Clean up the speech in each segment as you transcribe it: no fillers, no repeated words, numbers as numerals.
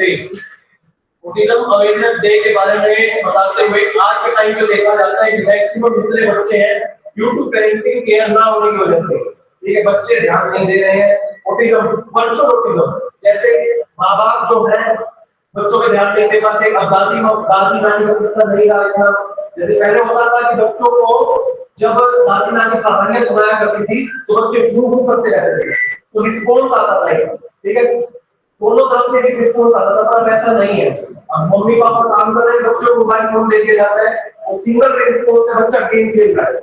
Day, autism awareness day के बारे में बताते हुए आज के टाइम पे देखा जाता है कि मैक्सिमम जितने बच्चे हैं ड्यू टू पेरेंटिंग केयर ना होने की वजह से, ठीक है, बच्चे ध्यान नहीं दे रहे हैं। ऑटिज्म, वर्चुअल ऑटिज्म, जैसे माँ बाप जो है बच्चों के ध्यान से नहीं दे पाते। अब दादी नानी का किस्सा नहीं रहा इतना, जैसे पहले होता था कि बच्चों को जब दादी नानी कहानियां सुनाया करती थी तो बच्चे खूब करते रहते थे, तो रिस्पॉन्स आता था, ठीक है, दोनों तरफ से रिस्पॉन्स आता था। पर वैसा नहीं है। अब मम्मी पापा काम कर रहे हैं, बच्चों को मोबाइल फोन दे दिया जाता है और सिंगल रिस्पॉन्स से बच्चा गेम खेल रहा है,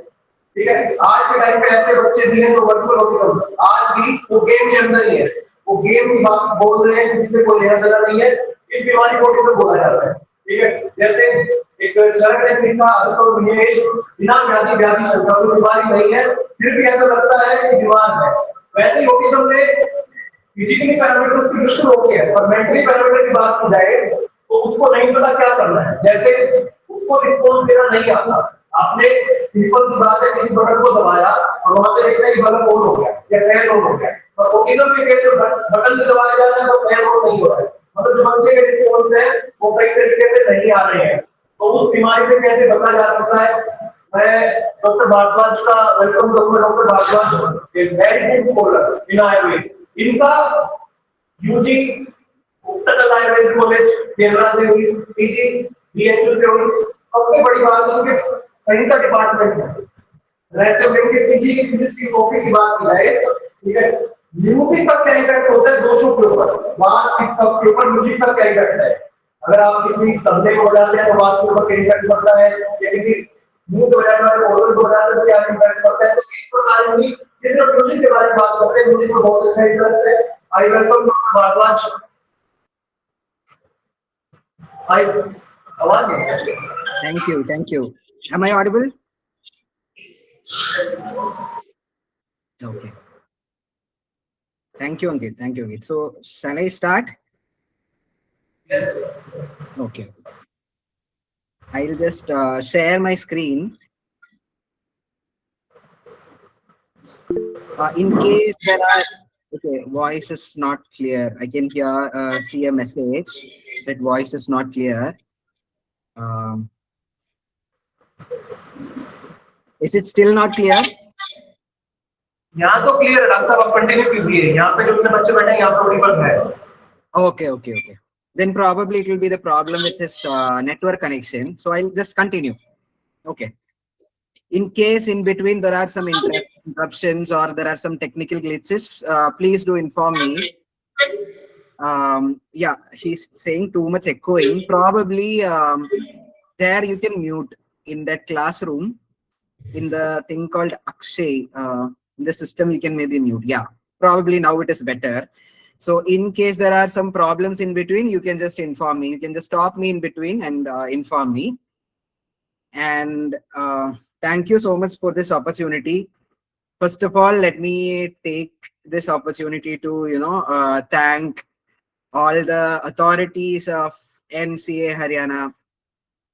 ठीक है। आज के टाइम पे ऐसे बच्चे भी हैं जो वर्चुअल ऑटिज्म, आज भी वो गेम के अंदर ही है, वो गेम की बात बोल रहे हैं, जिससे कोई लेना देना नहीं है। इस बीमारी को ऑटिज्म बोला जाता है, ठीक है। जैसे एक चरण जैसा तो ये बिना व्याधि शंका कोई बीमारी नहीं है, फिर भी ऐसा लगता है कि बीमार है। वैसे ही ऑटिज्म में फिजिकली पैरामीटर्स की बिल्कुल ओके है, पर मेंटली पैरामीटर की बात की जाए तो उसको नहीं पता क्या करना है। जैसे उसको रिस्पॉन्स देना नहीं आता, आपने सिंपल सी बात है किसी बटन को दबाया और वहां पे देखते हैं कि बल्ब ऑन हो गया या फैन ऑन हो गया, पर ऑटिज्म के केस में बटन भी दबाया जा रहा है तो फैन ऑन नहीं हो रहा है, मतलब जो बच्चे के रिस्पॉन्स है वो सही तरीके से नहीं आ रहे हैं। तो उस बीमारी से कैसे बचा जा सकता है, मैं डॉक्टर भारद्वाज का वेलकम करूंगा। डॉक्टर भारद्वाज एक वेरी गुड स्कॉलर इन आयुर्वेद, इनका यूजी उत्तर आयुर्वेद कॉलेज केरला से हुई, पीजी बीएचयू से हुई। सबसे बड़ी बात उनके संहिता डिपार्टमेंट में रहते हुए उनके पीजी की फिजिक्स की कॉपी की बात की जाए, ठीक है, म्यूजिक का क्या इफेक्ट होता है दोषों के ऊपर, बात के ऊपर म्यूजिक का क्या इफेक्ट है। अगर आप किसी तबले को बजाते हैं तो बात के ऊपर क्या इफेक्ट पड़ता है, या किसी मुंह को बजाने वाले ऑर्गन को बजाते हैं तो क्या इफेक्ट पड़ता है। तो इस प्रकार की जिस म्यूजिक के बारे में बात करते हैं, म्यूजिक में बहुत अच्छा इंटरेस्ट है। I welcome doctor Bhardwaj. आई आवाज नहीं। Thank you. Am I audible? Okay. Thank you, Ankit. So, shall I start? Yes. Okay. I'll just share my screen. In case there are, okay, voice is not clear. I can see a message that voice is not clear. Is it still not clear? यहाँ तो clear है doctor साहब, आप continue कीजिए। यहाँ पे जो अपने बच्चे बैठे हैं यहाँ पे ऑडिबल है। Okay. Then probably it will be the problem with this network connection. So I'll just continue. Okay. In case in between there are some interruptions or there are some technical glitches, please do inform me. Yeah, he's saying too much echoing. Probably there you can mute in that classroom in the thing called Akshay. In the system you can maybe mute. Yeah, probably now it is better. So in case there are some problems in between, you can just inform me. You can just stop me in between and inform me. And thank you so much for this opportunity. First of all, let me take this opportunity to, thank all the authorities of NCA Haryana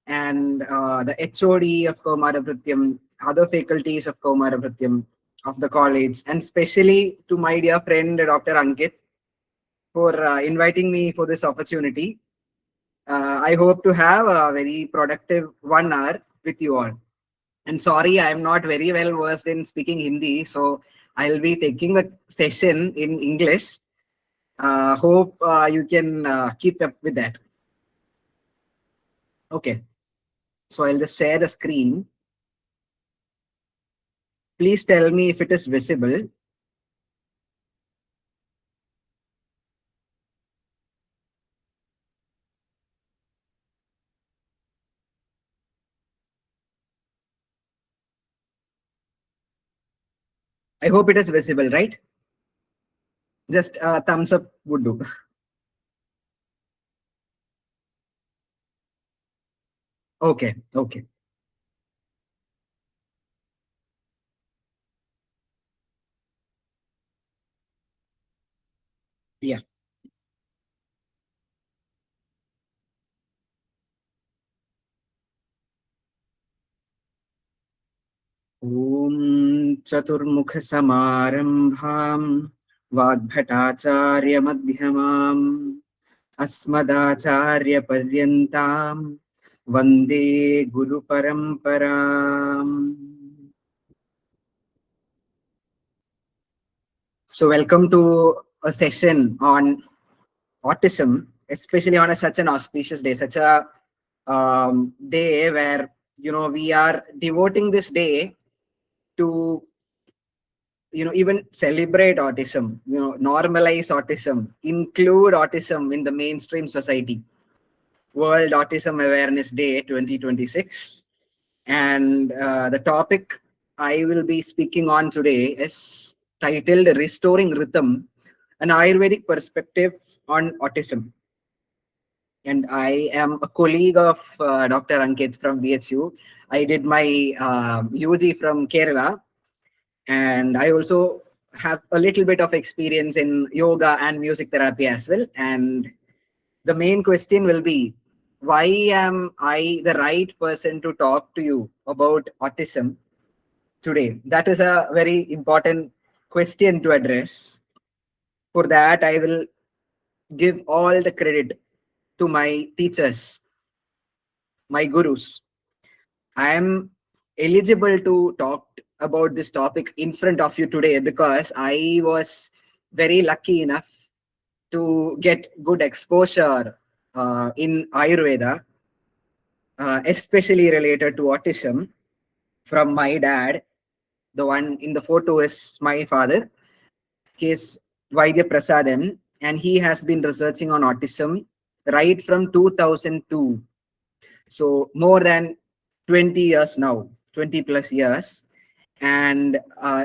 and the HOD of Kaumarbhritya, other faculties of Kaumarbhritya of the college, and especially to my dear friend Dr. Ankit for inviting me for this opportunity. I hope to have a very productive 1 hour with you all. And sorry, I am not very well versed in speaking Hindi, so I'll be taking the session in English. Hope you can keep up with that. Okay, so I'll just share the screen. Please tell me if it is visible. I hope it is visible, right? Just thumbs up would do. Okay. Yeah. Om Chaturmukha Samarambham Vadbhataacharya Madhyamam अस्मदाचार्य पर्यन्तां वन्दे गुरु परम्पराम्. So welcome to a session on autism, especially on such an auspicious day, such a day where we are devoting this day to even celebrate autism, normalize autism, include autism in the mainstream society. World Autism Awareness Day 2026. And the topic I will be speaking on today is titled Restoring Rhythm, an Ayurvedic perspective on autism. And I am a colleague of Dr. Ankit from BHU. I did my UG from Kerala, and I also have a little bit of experience in yoga and music therapy as well. And the main question will be, why am I the right person to talk to you about autism today? That is a very important question to address. For that, I will give all the credit to my teachers, my gurus. I am eligible to talk about this topic in front of you today because I was very lucky enough to get good exposure in Ayurveda, especially related to autism, from my dad. The one in the photo is my father. He is Vaidya Prasadan, and he has been researching on autism right from 2002. So more than 20 years now, 20 plus years. And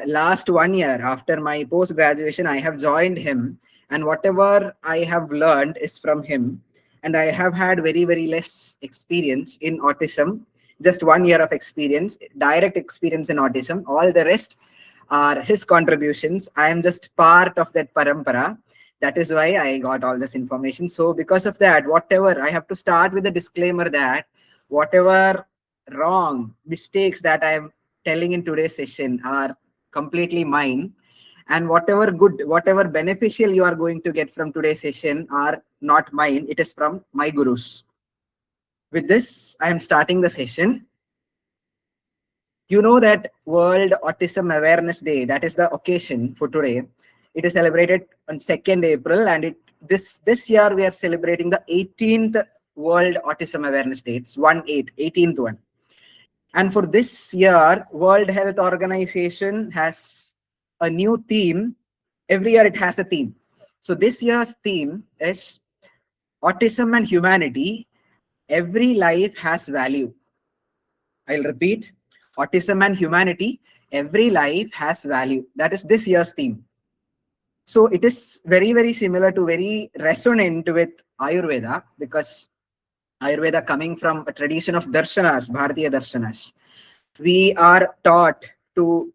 last 1 year after my post graduation, I have joined him, and whatever I have learned is from him. And I have had very, very less experience in autism, just 1 year of experience, direct experience in autism. All the rest are his contributions. I am just part of that parampara. That is why I got all this information. So because of that, whatever, I have to start with a disclaimer that whatever wrong mistakes that I am telling in today's session are completely mine, and whatever good, whatever beneficial you are going to get from today's session are not mine. It is from my gurus. With this, I am starting the session. You know that World Autism Awareness Day, that is the occasion for today. It is celebrated on 2nd April, and this year we are celebrating the 18th World Autism Awareness Day. It's 18th one. And for this year, World Health Organization has a new theme. Every year it has a theme. So this year's theme is Autism and Humanity. Every life has value. I'll repeat. Autism and Humanity. Every life has value. That is this year's theme. So it is very, very similar to, very resonant with Ayurveda, because Ayurveda coming from a tradition of darshanas, Bharatiya darshanas. We are taught to,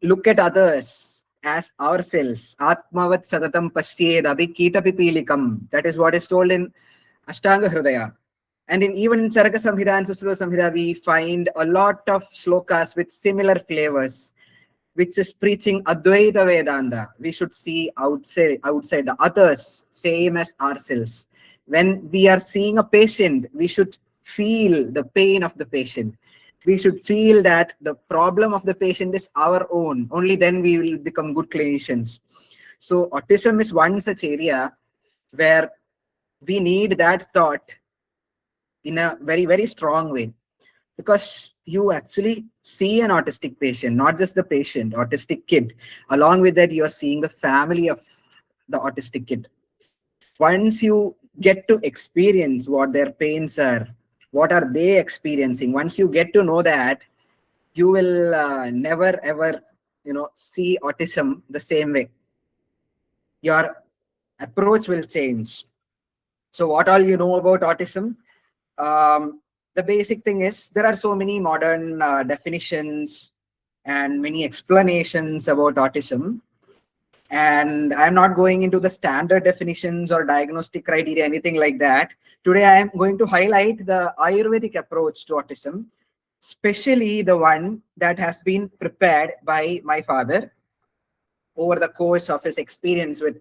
look at others as ourselves. Atmavat sadatam pasyed abhikitapipilikam. That is what is told in Ashtanga Hridaya. And even in Charaka Samhita and Susruta Samhita, we find a lot of slokas with similar flavors, which is preaching Advaita Vedanta. We should see outside the others, same as ourselves. When we are seeing a patient, we should feel the pain of the patient. We should feel that the problem of the patient is our own. Only then we will become good clinicians. So autism is one such area where we need that thought in a very, very strong way. Because you actually see an autistic patient, not just the patient, autistic kid. Along with that, you are seeing the family of the autistic kid. Once you get to experience what their pains are, what are they experiencing, once you get to know that, you will never ever see autism the same way. Your approach will change. So what all you know about autism? The basic thing is there are so many modern definitions and many explanations about autism. And I'm not going into the standard definitions or diagnostic criteria, anything like that. Today, I am going to highlight the Ayurvedic approach to autism, especially the one that has been prepared by my father. over the course of his experience with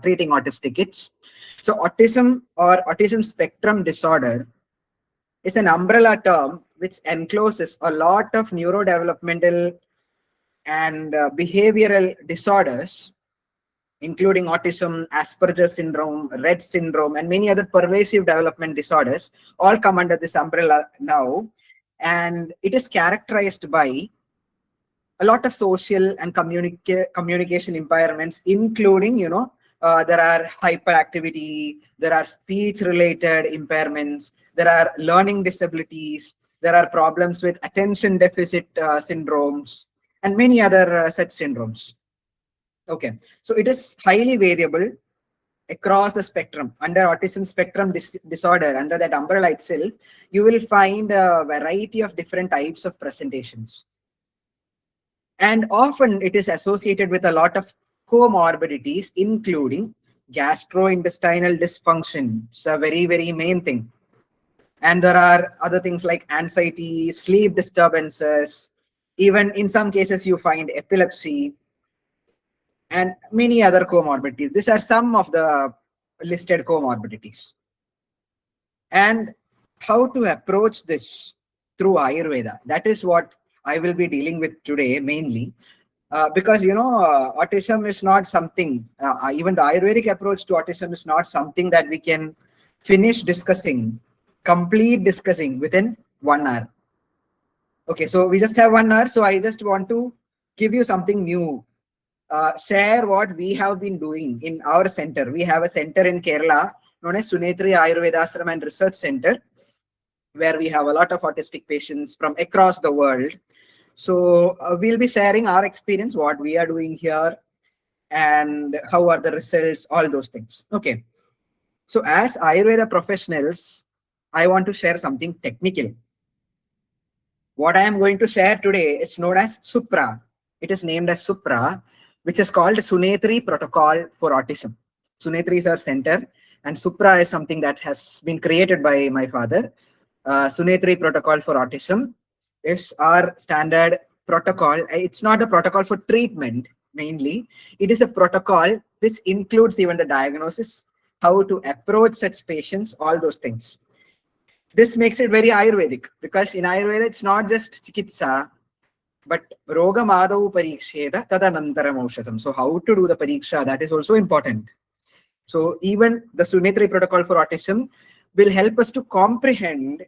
treating autistic kids. So autism or autism spectrum disorder is an umbrella term which encloses a lot of neurodevelopmental and behavioral disorders, including autism, Asperger's syndrome, Rett syndrome, and many other pervasive development disorders, all come under this umbrella now. And it is characterized by a lot of social and communication impairments, including, there are hyperactivity, there are speech-related impairments, there are learning disabilities, there are problems with attention deficit syndromes, and many other such syndromes. Okay, so it is highly variable across the spectrum. Under autism spectrum disorder, under that umbrella itself, you will find a variety of different types of presentations. And often it is associated with a lot of comorbidities, including gastrointestinal dysfunction. It's a very, very main thing. And there are other things like anxiety, sleep disturbances, even in some cases you find epilepsy, and many other comorbidities. These are some of the listed comorbidities. And how to approach this through Ayurveda. That is what I will be dealing with today mainly. Because, autism is not something, even the Ayurvedic approach to autism is not something that we can finish discussing, complete discussing within 1 hour. Okay, so we just have 1 hour. So I just want to give you something new. Share what we have been doing in our center. We have a center in Kerala known as Sunethri Ayurveda and Research Center, where we have a lot of autistic patients from across the world. So we'll be sharing our experience, what we are doing here, and how are the results, all those things. Okay. So as Ayurveda professionals, I want to share something technical. What I am going to share today is known as Supra. It is named as Supra, which is called Sunethri Protocol for Autism. Sunethri is our center, and Supra is something that has been created by my father. Sunethri Protocol for Autism is our standard protocol. It's not a protocol for treatment mainly. It is a protocol which includes even the diagnosis, how to approach such patients, all those things. This makes it very Ayurvedic, because in Ayurveda, it's not just chikitsa, but roga madau pariksheda tadanantaram aushadam. So how to do the pariksha, that is also important. So even the Sunethri Protocol for Autism will help us to comprehend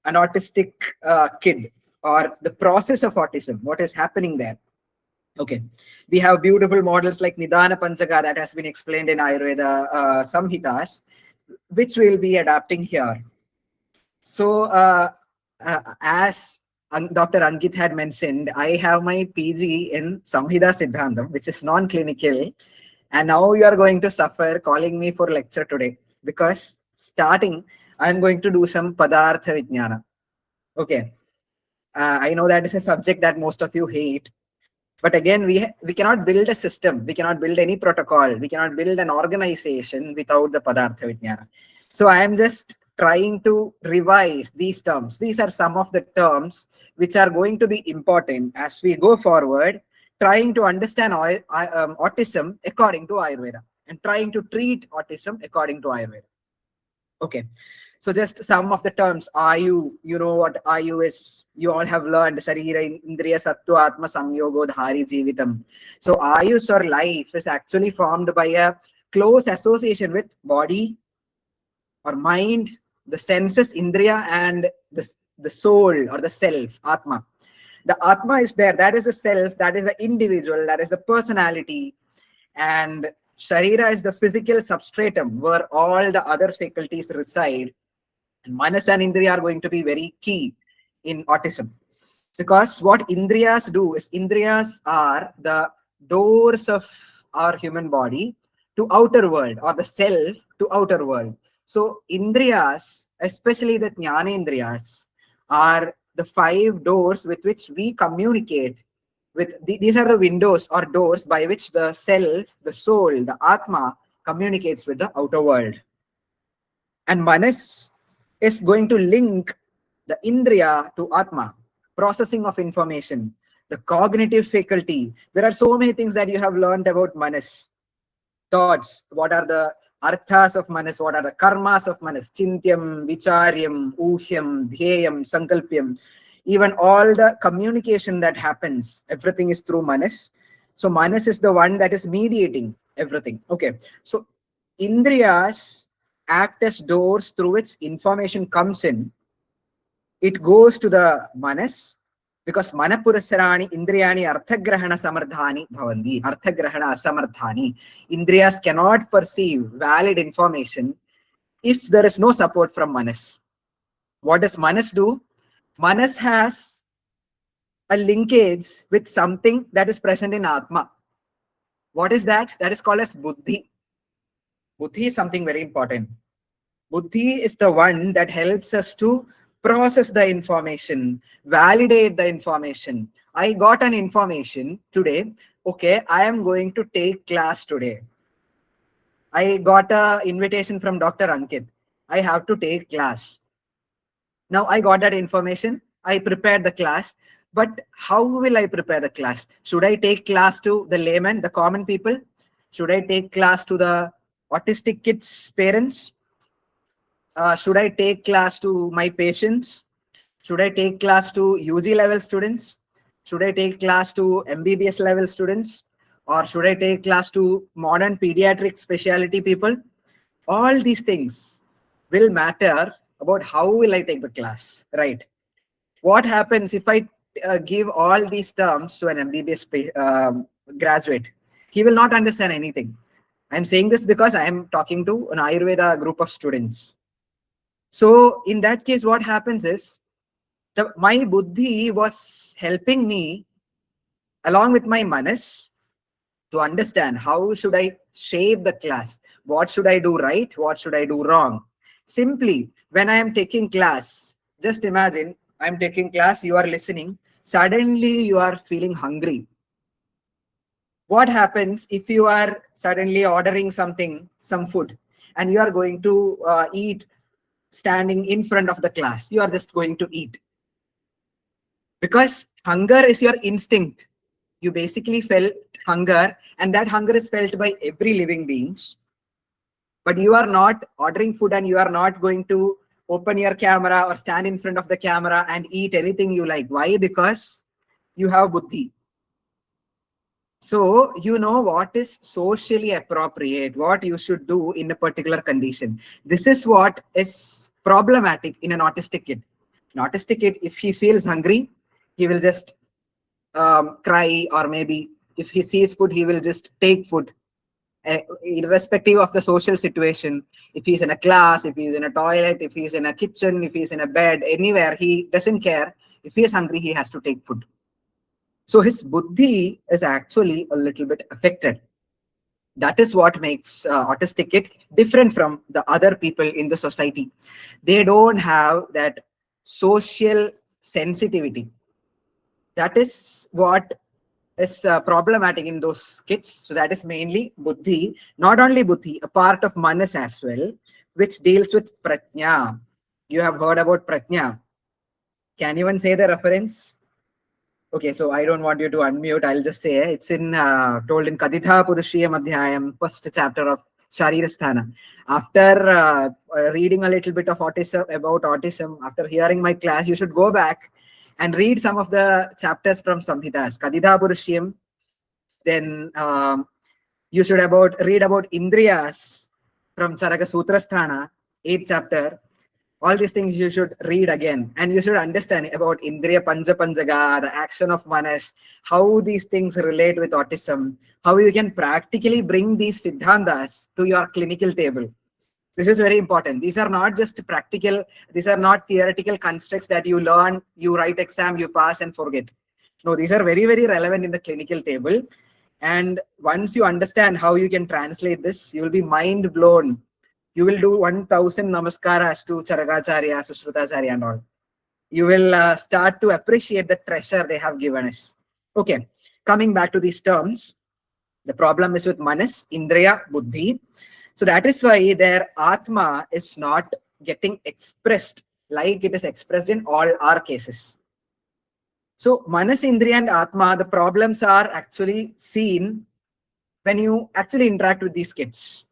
an autistic kid, or the process of autism, what is happening there. Okay, we have beautiful models like Nidana Panchaka that has been explained in Ayurveda Samhitas, which we'll be adapting here. So as Dr. Ankit had mentioned, I have my PG in Samhita Siddhantam, which is non-clinical, and now you are going to suffer calling me for lecture today, because starting, I'm going to do some Padartha Vijnana. Okay, I know that is a subject that most of you hate, but again, we cannot build a system, we cannot build any protocol, we cannot build an organization without the Padartha Vijnana. So I am just trying to revise these terms. These are some of the terms which are going to be important as we go forward, trying to understand autism according to Ayurveda, and trying to treat autism according to Ayurveda. Okay, so just some of the terms. Ayu, you know what Ayu is, you all have learned. Sarira Indriya Sattva Atma Samyogo Dhari Jivitam. So Ayus, or life, is actually formed by a close association with body or mind, the senses, Indriya, and the soul or the self, Atma. The Atma is there, that is the self, that is the individual, that is the personality, and Sharira is the physical substratum where all the other faculties reside. And Manas and Indriya are going to be very key in autism, because what Indriyas do is, Indriyas are the doors of our human body to outer world, or the self to outer world. So Indriyas, especially the Jnanendriyas, are the 5 doors with which we communicate with. These are the windows or doors by which the self, the soul, the Atma communicates with the outer world. And Manas is going to link the Indriya to Atma, processing of information. the cognitive faculty. There are so many things that you have learned about manas. Thoughts, what are the arthas of manas, what are the karmas of manas, chintyam, vicharyam, uhyam, dhyayam, sankalpyam, even all the communication that happens, everything is through manas. So manas is the one that is mediating everything. Okay, so indriyas act as doors through which information comes in. It goes to the manas, because manapurasarani indriyani arthagrahana samardhani bhavanti, arthagrahana asamardhani. Indriyas cannot perceive valid information if there is no support from manas. What does manas do? Manas has a linkage with something that is present in Atma. What is that? That is called as buddhi. Buddhi is something very important. Buddhi is the one that helps us to process the information, validate the information. I got an information today. Okay, I am going to take class today. I got an invitation from Dr. Ankit. I have to take class. Now I got that information. I prepared the class. But how will I prepare the class? Should I take class to the layman, the common people? Should I take class to the autistic kids' parents? Should I take class to my patients? Should I take class to UG level students? Should I take class to MBBS level students? Or should I take class to modern pediatric specialty people? All these things will matter about how will I take the class, right? What happens if I give all these terms to an MBBS graduate? He will not understand anything. I'm saying this because I am talking to an Ayurveda group of students. So in that case, what happens is, my buddhi was helping me along with my manas to understand how should I shape the class, what should I do right, what should I do wrong. Simply, when I am taking class, just imagine I'm taking class, you are listening, suddenly you are feeling hungry. What happens if you are suddenly ordering something, some food, and you are going to eat standing in front of the class? You are just going to eat. Because hunger is your instinct. You basically felt hunger, and that hunger is felt by every living beings. But you are not ordering food, and you are not going to open your camera or stand in front of the camera and eat anything you like. Why? Because you have buddhi. So you know what is socially appropriate, what you should do in a particular condition. This is what is problematic in an autistic kid. An autistic kid, if he feels hungry, he will just cry, or maybe if he sees food, he will just take food, irrespective of the social situation. If he's in a class, if he's in a toilet, if he's in a kitchen, if he's in a bed, anywhere, he doesn't care. If he is hungry, he has to take food. So his buddhi is actually a little bit affected. That is what makes autistic kid different from the other people in the society. They don't have that social sensitivity. That is what is problematic in those kids. So that is mainly buddhi. Not only buddhi, a part of manas as well, which deals with prajna. You have heard about prajna. Can anyone say the reference? Okay, so I don't want you to unmute. I'll just say it's in told in Kaditha Purushiyam Adhyayam, first chapter of Sharirasthana. After reading a little bit of autism, after hearing my class, you should go back and read some of the chapters from Samhitas, Kaditha Purushiyam. Then you should read about Indriyas from Charaka Sutrasthana, 8th chapter. All these things you should read again, and you should understand about Indriya Panjaga, the action of manas, how these things relate with autism, how you can practically bring these siddhantas to your clinical table. This is very important. These are not just practical, these are not theoretical constructs that you learn, you write exam, you pass and forget. No, these are very, very relevant in the clinical table. And once you understand how you can translate this, you will be mind blown. You will do 1000 namaskaras to Charagacharya, Sushrutacharya and all. You will start to appreciate the treasure they have given us. Okay, coming back to these terms, the problem is with manas, indriya, buddhi. So that is why their atma is not getting expressed like it is expressed in all our cases. So Manas, Indriya and Atma, the problems are actually seen when you actually interact with these kids.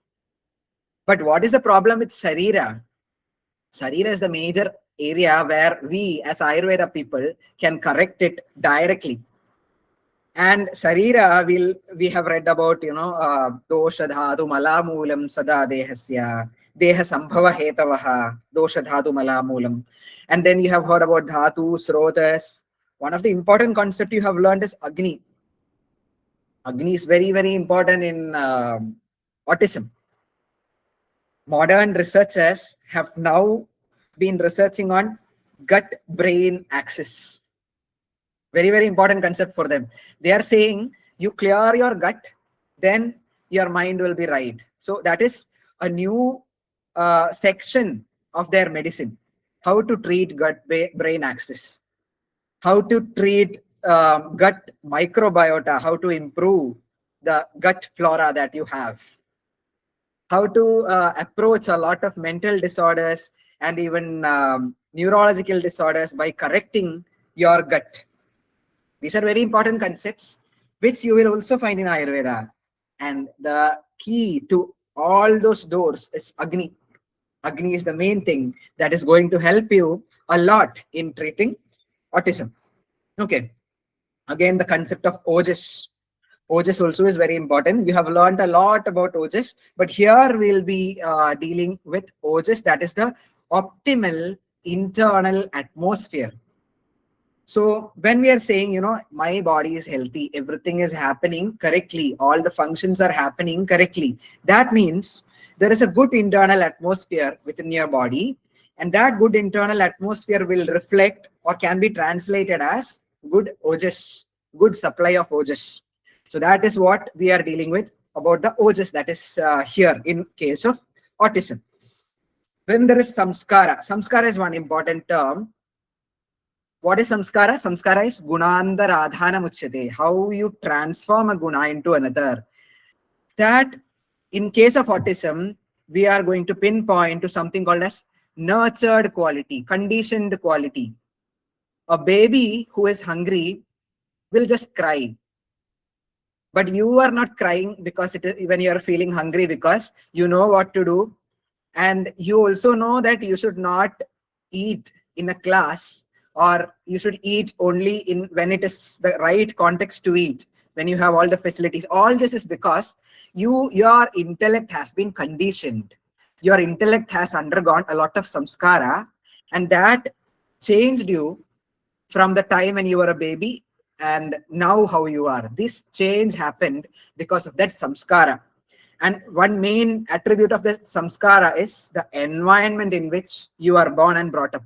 But what is the problem with Sarira? Sarira is the major area where we as Ayurveda people can correct it directly. And Sarira, we have read about, dosha dhatu malamulam sada dehasya, deha sambhava hetavaha, dosha dhatu malamulam. And then you have heard about dhatu, srotas. One of the important concepts you have learned is Agni. Agni is very, very important in autism. Modern researchers have now been researching on gut-brain axis. Very, very important concept for them. They are saying you clear your gut, then your mind will be right. So that is a new section of their medicine. How to treat gut-brain axis. How to treat gut microbiota. How to improve the gut flora that you have. How to approach a lot of mental disorders and even neurological disorders by correcting your gut. These are very important concepts, which you will also find in Ayurveda. And the key to all those doors is Agni. Agni is the main thing that is going to help you a lot in treating autism. Okay. Again, the concept of Ojas. Ojas also is very important. You have learned a lot about Ojas, but here we'll be dealing with Ojas, that is the optimal internal atmosphere. So when we are saying, my body is healthy, everything is happening correctly, all the functions are happening correctly, that means there is a good internal atmosphere within your body, and that good internal atmosphere will reflect or can be translated as good Ojas, good supply of Ojas. So that is what we are dealing with about the Ojas, that is here in case of autism. Then there is Samskara. Samskara is one important term. What is samskara? Samskara is gunandara adhana muchyate. How you transform a guna into another. That in case of autism, we are going to pinpoint to something called as nurtured quality, conditioned quality. A baby who is hungry will just cry. But you are not crying because it is when you are feeling hungry, because you know what to do. And you also know that you should not eat in a class, or you should eat only in when it is the right context to eat, when you have all the facilities. All this is because your intellect has been conditioned. Your intellect has undergone a lot of samskara, and that changed you from the time when you were a baby and now how you are. This change happened because of that samskara. And one main attribute of the samskara is the environment in which you are born and brought up.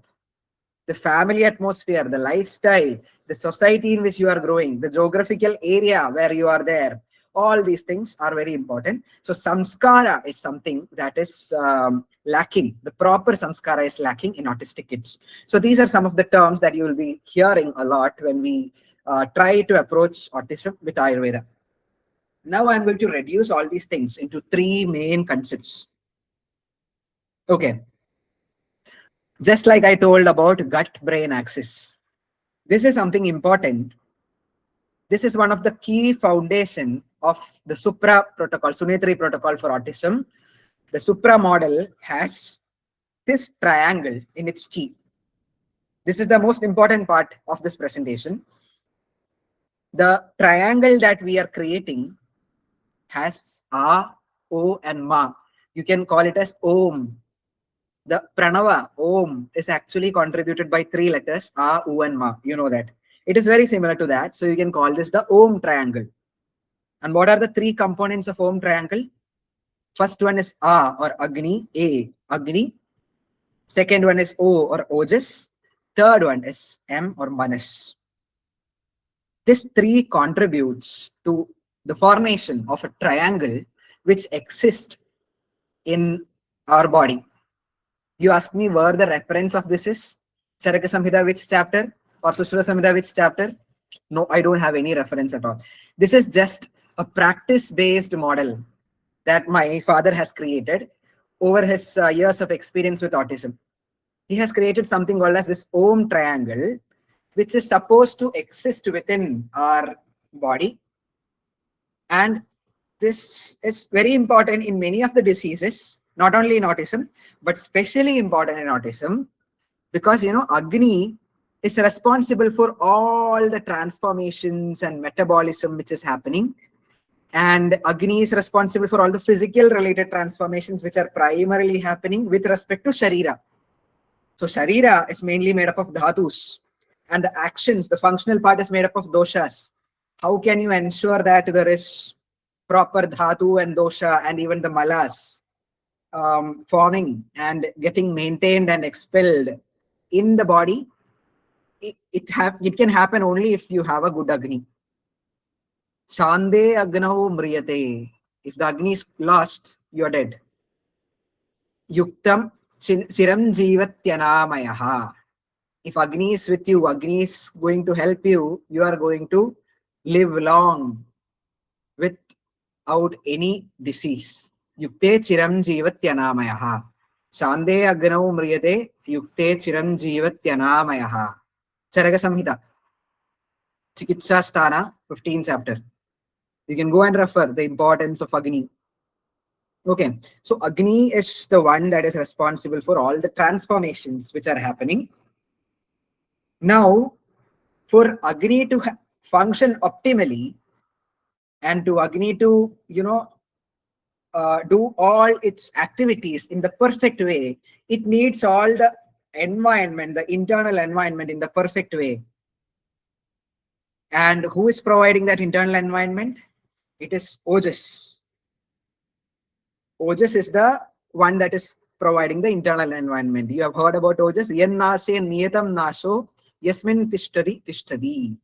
The family atmosphere, the lifestyle, the society in which you are growing, the geographical area where you are there. All these things are very important. So samskara is something that is lacking. The proper samskara is lacking in autistic kids. So these are some of the terms that you will be hearing a lot when we try to approach autism with Ayurveda. Now I'm going to reduce all these things into three main concepts. Okay. Just like I told about gut-brain axis. This is something important. This is one of the key foundation of the Supra protocol, Sunethri protocol for autism. The Supra model has this triangle in its key. This is the most important part of this presentation. The triangle that we are creating has A, O, and Ma. You can call it as Om. The Pranava, Om, is actually contributed by three letters, A, U, and Ma. You know that. It is very similar to that. So you can call this the Om triangle. And what are the three components of Om triangle? First one is A or Agni, A, Agni. Second one is O or Ojas. Third one is M or Manas. This three contributes to the formation of a triangle which exists in our body. You ask me where the reference of this is? Charaka Samhita which chapter? Or Sushruta Samhita which chapter? No, I don't have any reference at all. This is just a practice-based model that my father has created over his years of experience with autism. He has created something called as this Om triangle, which is supposed to exist within our body. And this is very important in many of the diseases, not only in autism, but especially important in autism, because, Agni is responsible for all the transformations and metabolism which is happening. And Agni is responsible for all the physical related transformations which are primarily happening with respect to Sharira. So Sharira is mainly made up of dhatus, and the actions, the functional part is made up of doshas. How can you ensure that there is proper dhatu and dosha and even the malas forming and getting maintained and expelled in the body? It can happen only if you have a good Agni. Chande agnahu mriyate. If the Agni is lost, you are dead. Yuktam chiranjeevatyanaamayaha. If Agni is with you, Agni is going to help you, you are going to live long without any disease. Yukte chiranjeevatyanaamayaha. Chande agnahu mriyate yukte chiranjeevatyanaamayaha. Charaka Samhita. Chikitsa Sthana, 15th chapter. You can go and refer the importance of Agni. Okay, so Agni is the one that is responsible for all the transformations which are happening. Now, for Agni to function optimally and to Agni to, do all its activities in the perfect way, it needs all the environment, the internal environment in the perfect way. And who is providing that internal environment? It is Ojas. Ojas is the one that is providing the internal environment. You have heard about Ojas. Yen nase niyatam naso yasmin tishtadi.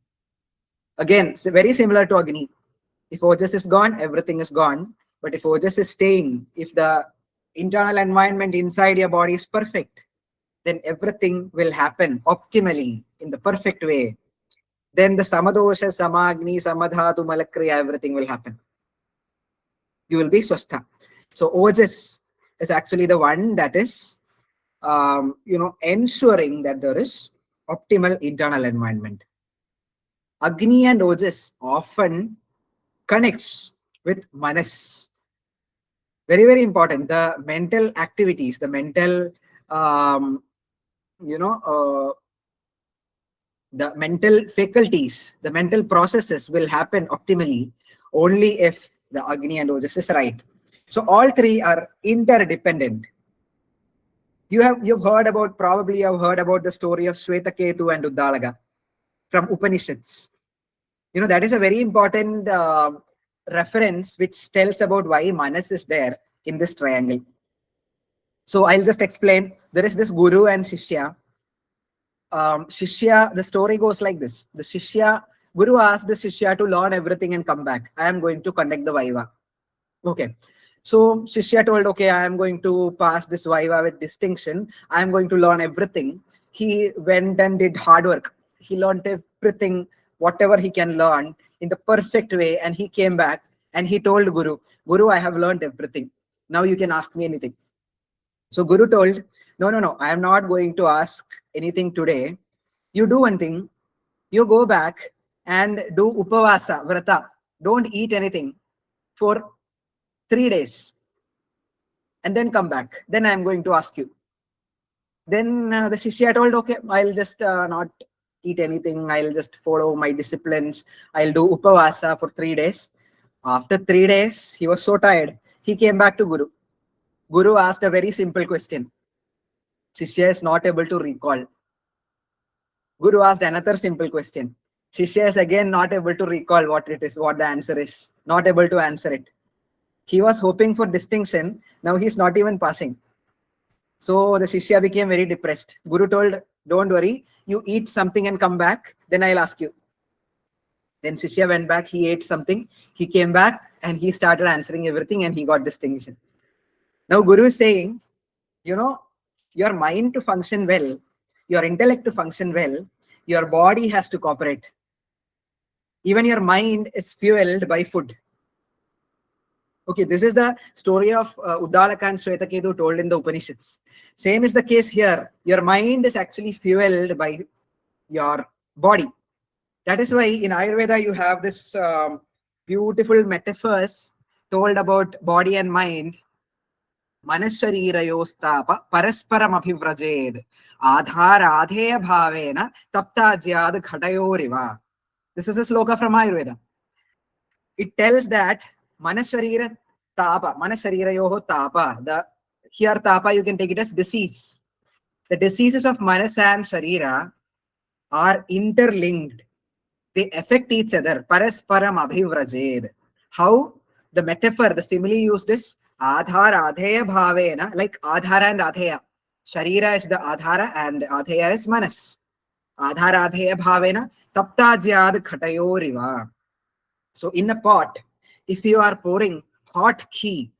Again, it's very similar to Agni. If Ojas is gone, everything is gone. But if Ojas is staying, if the internal environment inside your body is perfect, then everything will happen optimally in the perfect way. Then the samadosha, samagni, samadhatu, malakriya, everything will happen. You will be swastha. So Ojas is actually the one that is, ensuring that there is optimal internal environment. Agni and Ojas often connects with manas. Very, very important. The mental activities, the mental, the mental faculties, the mental processes will happen optimally only if the Agni and Ojas is right. So all three are interdependent. You've heard about, probably you've heard about the story of Shvetaketu and Uddalaga from Upanishads. That is a very important reference which tells about why Manas is there in this triangle. So I'll just explain. There is this Guru and Shishya. Shishya, the story goes like this. The Shishya, Guru asked the Shishya to learn everything and come back. I am going to conduct the Vaiva. Okay. So Shishya told, okay, I am going to pass this Vaiva with distinction. I am going to learn everything. He went and did hard work. He learned everything, whatever he can learn in the perfect way. And he came back and he told Guru, Guru, I have learned everything. Now you can ask me anything. So Guru told, no, I am not going to ask anything today. You do one thing. You go back and do upavasa, vrata. Don't eat anything for 3 days. And then come back. Then I am going to ask you. Then the Shishya told, okay, I'll just not eat anything. I'll just follow my disciplines. I'll do upavasa for 3 days. After 3 days, he was so tired. He came back to Guru. Guru asked a very simple question. Shishya is not able to recall. Guru asked another simple question. Shishya is again not able to recall what it is, what the answer is. Not able to answer it. He was hoping for distinction. Now he's not even passing. So the Shishya became very depressed. Guru told, don't worry. You eat something and come back. Then I'll ask you. Then Shishya went back. He ate something. He came back and he started answering everything and he got distinction. Now Guru is saying, your mind to function well, your intellect to function well, your body has to cooperate. Even your mind is fueled by food. Okay, this is the story of Uddalaka and Shvetaketu told in the Upanishads. Same is the case here. Your mind is actually fueled by your body. That is why in Ayurveda you have this beautiful metaphors told about body and mind. Manasharirayostapa parasparam abhivrajed adharadheya bhavena taptajyad ghatayoriva. This is a sloka from Ayurveda. It tells that manasharira tapa, manasharirayoho tapa. The here tapa you can take it as disease. The diseases of manas and sharira are interlinked. They affect each other. Parasparam abhivrajed. How? The metaphor, the simile used is adhara adheya bhavena, like adhara and adheya. Sharira is the adhara and adheya is manas. Adhara adheya bhavena taptajyad khatayoriva. So in a pot, if you are pouring hot ghee,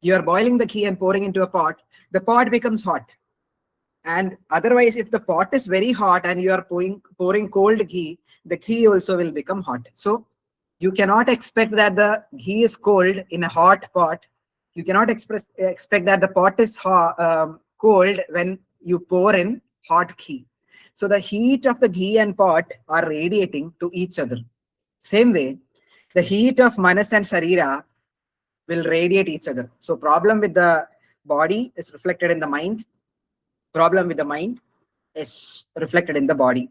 you are boiling the ghee and pouring into a pot, the pot becomes hot. And otherwise, if the pot is very hot and you are pouring cold ghee, the ghee also will become hot. So you cannot expect that the ghee is cold in a hot pot. You cannot expect that the pot is cold when you pour in hot ghee. So the heat of the ghee and pot are radiating to each other. Same way, the heat of manas and sarira will radiate each other. So problem with the body is reflected in the mind. Problem with the mind is reflected in the body.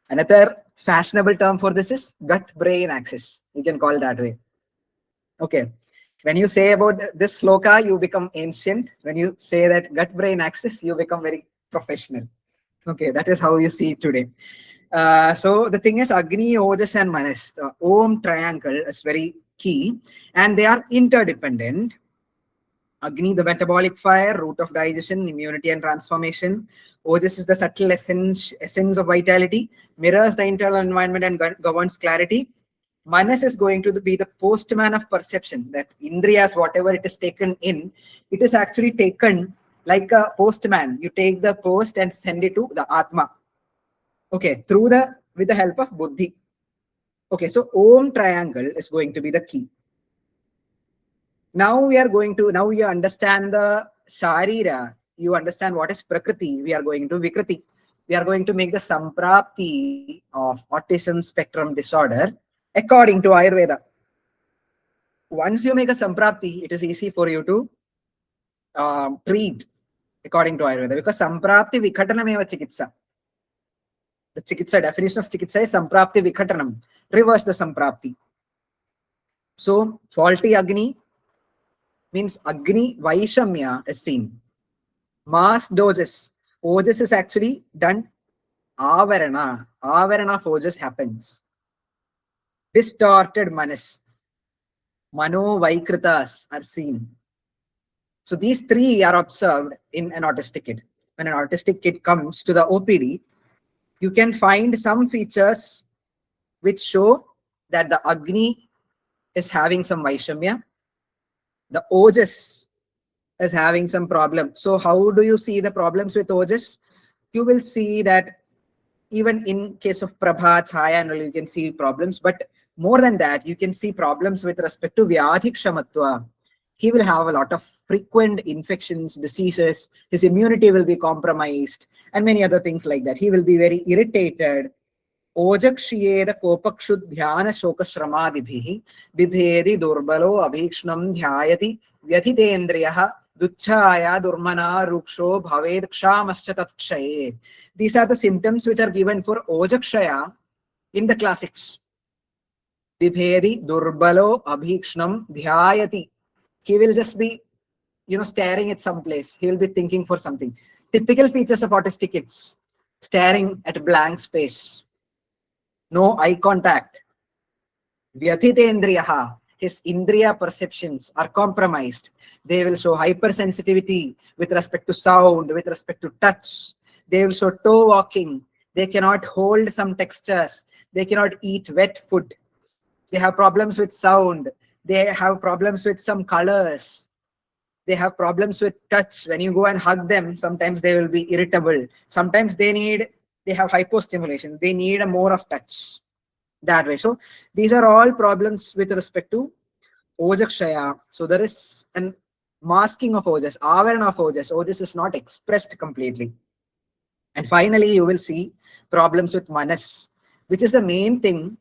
Another fashionable term for this is gut-brain axis. You can call it that way. Okay. When you say about this sloka, you become ancient. When you say that gut-brain axis, you become very professional. Okay, that is how you see it today. So the thing is, Agni, Ojas, and Manas, the Om triangle is very key, and they are interdependent. Agni, the metabolic fire, root of digestion, immunity and transformation. Ojas is the subtle essence of vitality, mirrors the internal environment and governs clarity. Manas is going to be the postman of perception, that Indriyas, whatever it is taken in, it is actually taken like a postman. You take the post and send it to the Atma. Okay, with the help of Buddhi. Okay, so Om triangle is going to be the key. Now you understand the Sharira, you understand what is Prakriti, we are going to Vikriti. We are going to make the Samprapti of Autism Spectrum Disorder according to Ayurveda. Once you make a Samprapti, it is easy for you to treat according to Ayurveda, because Samprapti Vikhatanameva Chikitsa. The Chikitsa, definition of Chikitsa is Samprapti Vikhatanam, reverse the Samprapti. So faulty Agni means Agni Vaishamya is seen. Masked Ojas. Ojas is actually done Avarana. Avarana of Ojas happens. Distorted Manas. Mano Vaikritas are seen. So these three are observed in an autistic kid. When an autistic kid comes to the OPD, you can find some features which show that the Agni is having some Vaishamya. The Ojas is having some problem. So how do you see the problems with Ojas? You will see that even in case of Prabha, Chaya, and all, you can see problems. But more than that, you can see problems with respect to Vyadhikshamatva. He will have a lot of frequent infections, diseases. His immunity will be compromised, and many other things like that. He will be very irritated. Ojakshiyeda kopakshud dhyana shokashramadibhihi bibhedi durbalo abhikshnam dhyayati vyatitendriyaha duchchaya durmana ruksho bhaved kshamascha tatkshaye. These are the symptoms which are given for Ojakshaya in the classics. Bibhedi durbalo abhikshnam dhyayati. He will just be, staring at some place. He will be thinking for something. Typical features of autistic kids: staring at a blank space. No eye contact. Vyatitendriyaha, his indriya perceptions are compromised. They will show hypersensitivity with respect to sound, with respect to touch. They will show toe walking. They cannot hold some textures. They cannot eat wet food. They have problems with sound. They have problems with some colors. They have problems with touch. When you go and hug them, sometimes they will be irritable. Sometimes they have hypostimulation. They need a more of touch that way. So these are all problems with respect to Ojakshaya. So there is an masking of Ojas, Avarana of Ojas. Ojas is not expressed completely. And finally, you will see problems with Manas. which is the main thing.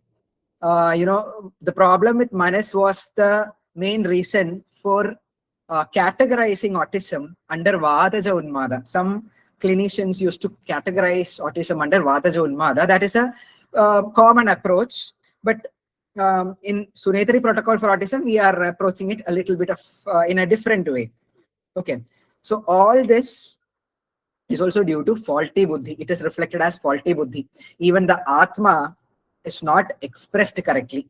The problem with Manas was the main reason for categorizing autism under Vadaja Unmada. Some clinicians used to categorize autism under Vadaja Unmada. That is a common approach, but in Sunethri protocol for autism, we are approaching it a little bit of in a different way. Okay, so all this is also due to faulty buddhi. It is reflected as faulty buddhi. Even the Atma is not expressed correctly.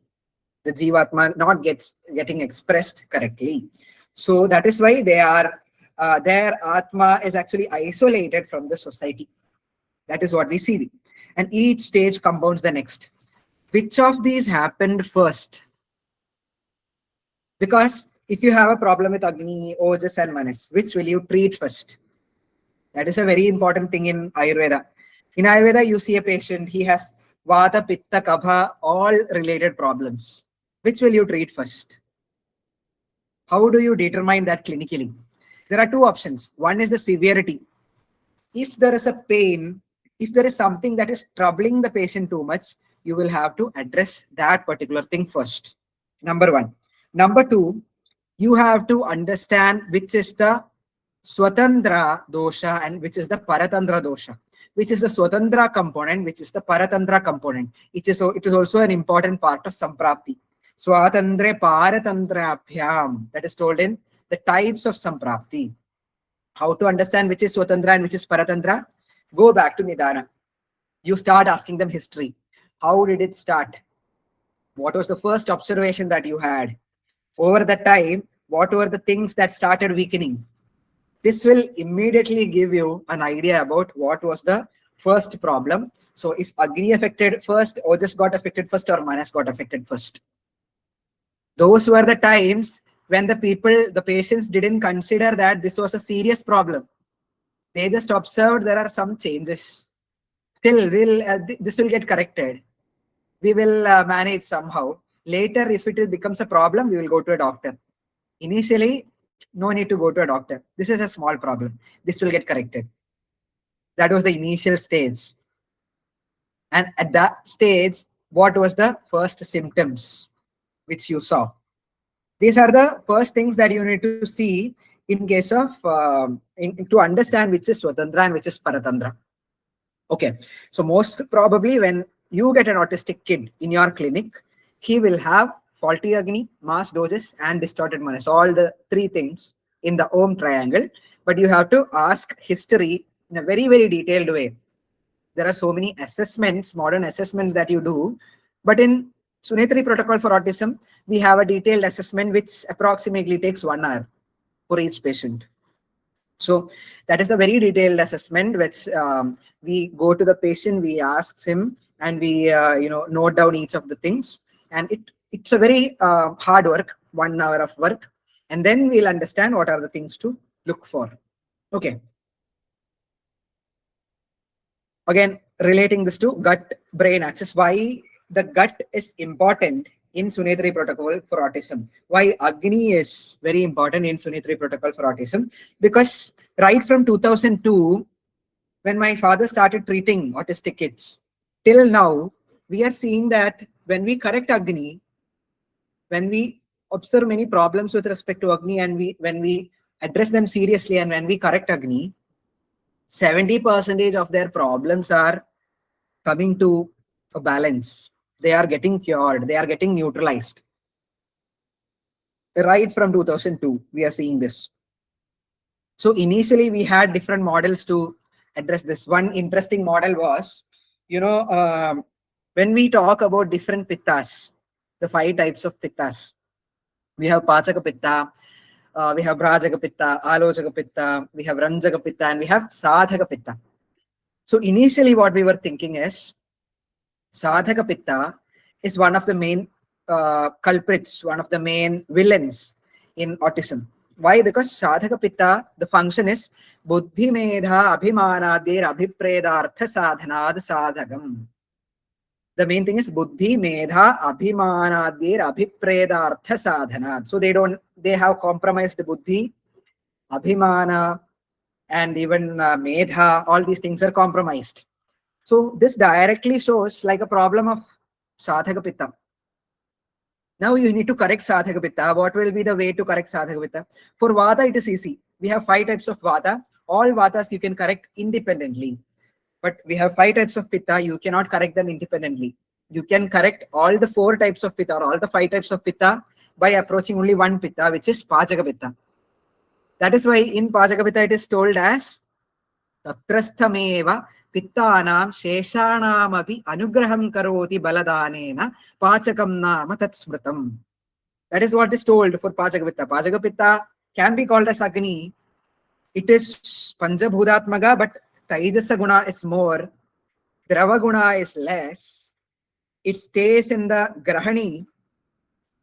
The Jivatma not getting expressed correctly. So that is why their Atma is actually isolated from the society. That is what we see. And each stage compounds the next. Which of these happened first? Because if you have a problem with Agni, Ojas and Manas, which will you treat first? That is a very important thing in Ayurveda. In Ayurveda, you see a patient, he has Vata, Pitta, Kapha, all related problems. Which will you treat first? How do you determine that clinically? There are two options. One is the severity. If there is a pain, if there is something that is troubling the patient too much, you will have to address that particular thing first. Number one. Number two, you have to understand which is the Swatandra dosha and which is the Paratandra dosha. Which is the Swatandra component, which is the Paratandra component. It is also an important part of Samprapti. Swatandre Paratandrabhyam. That is told in the types of Samprapti. How to understand which is Swatandra and which is Paratandra? Go back to Nidana. You start asking them history. How did it start? What was the first observation that you had? Over the time, what were the things that started weakening? This will immediately give you an idea about what was the first problem. So if Agni affected first, Ojas got affected first, or Manas got affected first. Those were the times when the patients didn't consider that this was a serious problem. They just observed there are some changes. Still, this will get corrected. We will manage somehow. Later, if it becomes a problem, we will go to a doctor. Initially, no need to go to a doctor. This is a small problem. This will get corrected. That was the initial stage. And at that stage, what was the first symptoms which you saw? These are the first things that you need to see in case of, to understand which is Swatandra and which is Paratandra. Okay, so most probably when you get an autistic kid in your clinic, he will have faulty Agni, mass doses, and distorted Manas, all the three things in the Om triangle. But you have to ask history in a very, very detailed way. There are so many assessments, modern assessments that you do. But in Sunethri protocol for autism, we have a detailed assessment which approximately takes 1 hour for each patient. So that is a very detailed assessment which we go to the patient, we ask him, and we note down each of the things. And it's a very hard work, 1 hour of work. And then we'll understand what are the things to look for. Okay. Again, relating this to gut-brain axis, why the gut is important in Sunethri protocol for autism. Why Agni is very important in Sunethri protocol for autism? Because right from 2002, when my father started treating autistic kids, till now, we are seeing that when we correct Agni, when we observe many problems with respect to Agni, and when we address them seriously, and when we correct Agni, 70% of their problems are coming to a balance. They are getting cured. They are getting neutralized. Right from 2002, we are seeing this. So initially, we had different models to address this. One interesting model was, when we talk about different pittas, the 5 types of pittas, we have Pachaka pitta, we have Brajaka pitta, Alochaka pitta, we have Ranjaka pitta, and we have Sadhaka pitta. So initially, what we were thinking is, Sadhaka pitta is one of the main culprits, one of the main villains in autism. Why? Because Sadhaka pitta, the function is Buddhi Medha Abhimanadir Abhipredartha Sadhanad Sadhagam. The main thing is Buddhi Medha Abhimanadir Abhipredartha Sadhanad. So they have compromised Buddhi, Abhimana, and even Medha. All these things are compromised. So this directly shows like a problem of Sadhaka Pitta. Now you need to correct Sadhaka Pitta. What will be the way to correct Sadhaka Pitta? For Vata, it is easy. We have 5 types of Vata. All Vatas you can correct independently. But we have 5 types of Pitta. You cannot correct them independently. You can correct all the 4 types of Pitta or all the 5 types of Pitta by approaching only one Pitta, which is Pachaka Pitta. That is why in Pachaka Pitta it is told as Tatrasthameva Pittanam Sheshanamapi Anugraham Karoti Baladanena Pachakam Nama Tatsmritam. That is what is told for Pachaka Pitta. Pachaka Pitta can be called as Agni. It is Panjabhudatmaga, but Taijasa Guna is more, Drava Guna is less. It stays in the Grahani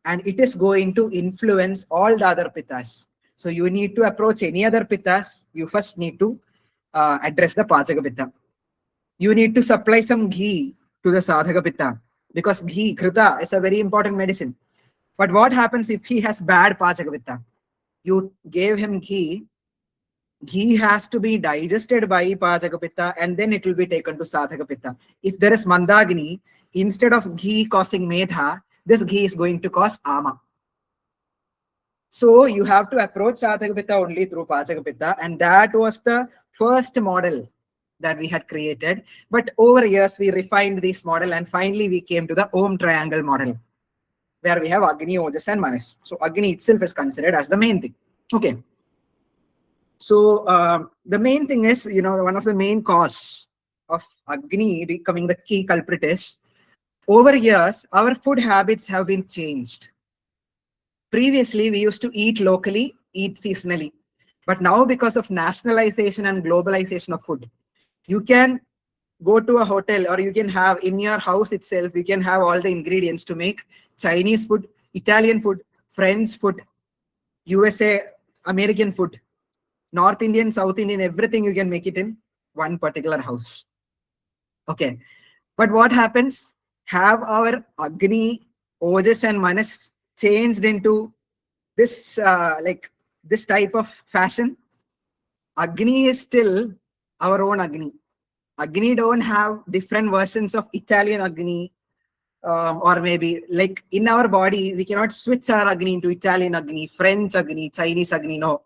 and it is going to influence all the other Pittas. So you need to approach any other Pittas, you first need to address the Pachaka Pitta. You need to supply some ghee to the Sadhaka Pitta because ghee, Krita, is a very important medicine. But what happens if he has bad Pachaka Pitta? You gave him ghee, ghee has to be digested by Pachaka Pitta and then it will be taken to Sadhaka Pitta. If there is Mandagni, instead of ghee causing Medha, this ghee is going to cause Ama. So you have to approach Sadhaka Pitta only through Pachaka Pitta, and that was the first model that we had created. But over years, we refined this model and finally we came to the Om triangle model, where we have Agni, Ojas and Manas. So Agni itself is considered as the main thing. Okay. So the main thing is, one of the main cause of Agni becoming the key culprit is, over years, our food habits have been changed. Previously, we used to eat locally, eat seasonally. But now because of nationalization and globalization of food, you can go to a hotel or you can have in your house itself, you can have all the ingredients to make Chinese food, Italian food, French food, USA, American food, North Indian, South Indian, everything you can make it in one particular house. Okay. But what happens? Have our Agni, Ojas and Manas changed into this this type of fashion? Agni is still our own Agni. Agni don't have different versions of Italian Agni, or maybe like in our body, we cannot switch our Agni into Italian Agni, French Agni, Chinese Agni. No.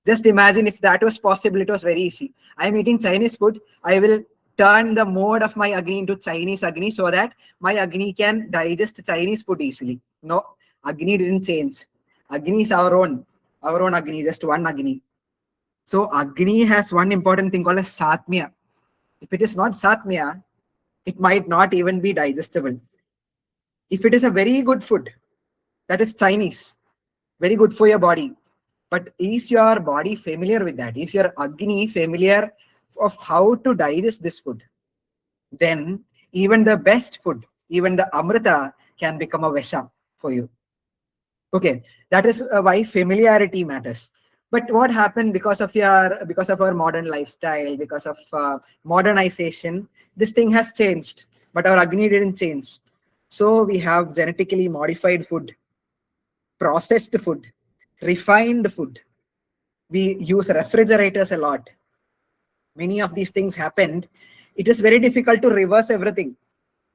Just imagine if that was possible, it was very easy. I am eating Chinese food. I will turn the mode of my Agni into Chinese Agni so that my Agni can digest Chinese food easily. No, Agni didn't change. Agni is our own Agni, just one Agni. So Agni has one important thing called as Satmya. If it is not Satmya, it might not even be digestible. If it is a very good food, that is Chinese, very good for your body. But is your body familiar with that? Is your Agni familiar of how to digest this food? Then even the best food, even the Amrita can become a Vesha for you. Okay, that is why familiarity matters. But what happened because of our modern lifestyle, because of modernization, this thing has changed, but our Agni didn't change. So we have genetically modified food, processed food, refined food. We use refrigerators a lot. Many of these things happened. It is very difficult to reverse everything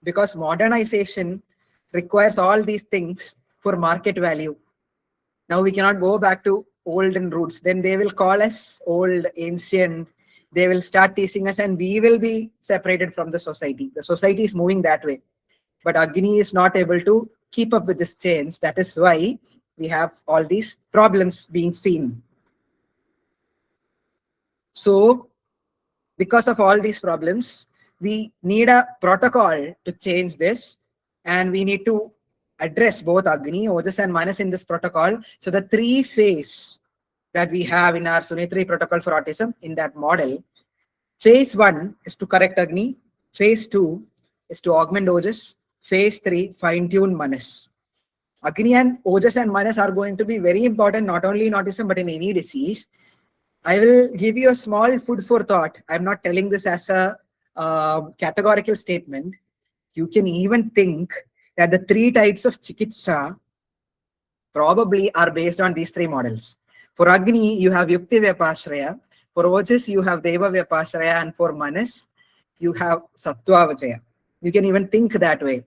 because modernization requires all these things for market value. Now we cannot go back to olden roots. Then they will call us old, ancient. They will start teasing us and we will be separated from the society. The society is moving that way. But Agni is not able to keep up with this change. That is why we have all these problems being seen. So because of all these problems, we need a protocol to change this, and we need to address both Agni, Ojas and Manas in this protocol. So the 3 phase that we have in our Sunethri protocol for autism, in that model, phase 1 is to correct Agni, phase 2 is to augment Ojas, phase 3 fine-tune Manas. Agni and Ojas and Manas are going to be very important not only in autism but in any disease. I will give you a small food for thought. I'm not telling this as a categorical statement. You can even think that the 3 types of Chikitsa probably are based on these 3 models. For Agni, you have Yukti Vyapashraya. For Ojas, you have Deva Vyapashraya. And for Manas, you have Sattva Vachaya. You can even think that way.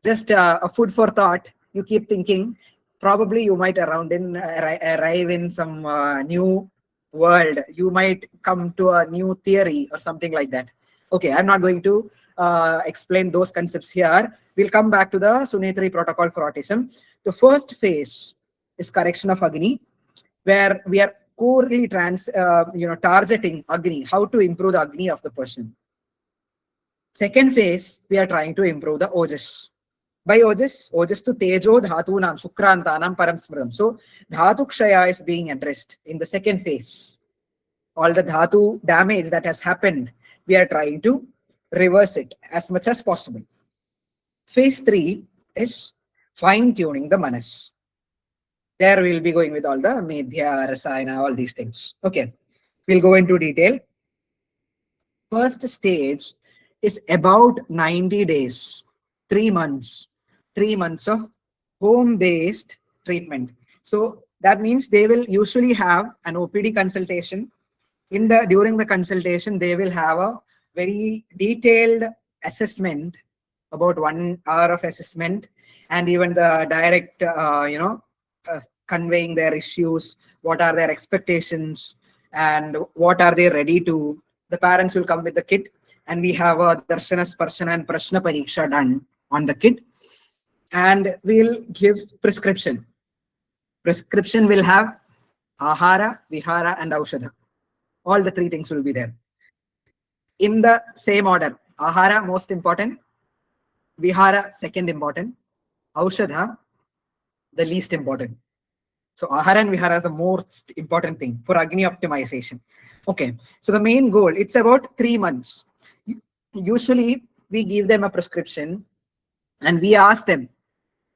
Just a food for thought. You keep thinking. Probably you might arrive in some new world. You might come to a new theory or something like that. Okay, I'm not going to explain those concepts here. We'll come back to the Sunethri protocol for autism. The first phase is correction of Agni, where we are corely targeting Agni, how to improve the Agni of the person. Second phase, we are trying to improve the Ojas. By Ojas to Tejo Dhatunam Shukrantanam Param Smridam. So Dhatu Kshaya is being addressed in the second phase. All the Dhatu damage that has happened, we are trying to reverse it as much as possible. Phase 3 is fine-tuning the Manas. There we'll be going with all the Medhya, Rasayana, all these things. Okay, we'll go into detail. First stage is about 90 days, 3 months. 3 months of home-based treatment. So that means they will usually have an OPD consultation. During the consultation, they will have a very detailed assessment, about 1 hour of assessment, and even the direct, conveying their issues, what are their expectations, and what are they ready to. The parents will come with the kit, and we have a Darshana, Sparshana, and Prashna Pariksha done on the kit. And we'll give prescription. Prescription will have Ahara, Vihara, and Aushadha. All the 3 things will be there. In the same order. Ahara, most important. Vihara, second important. Aushadha, the least important. So Ahara and Vihara is the most important thing for Agni optimization. Okay. So the main goal, it's about 3 months. Usually, we give them a prescription and we ask them,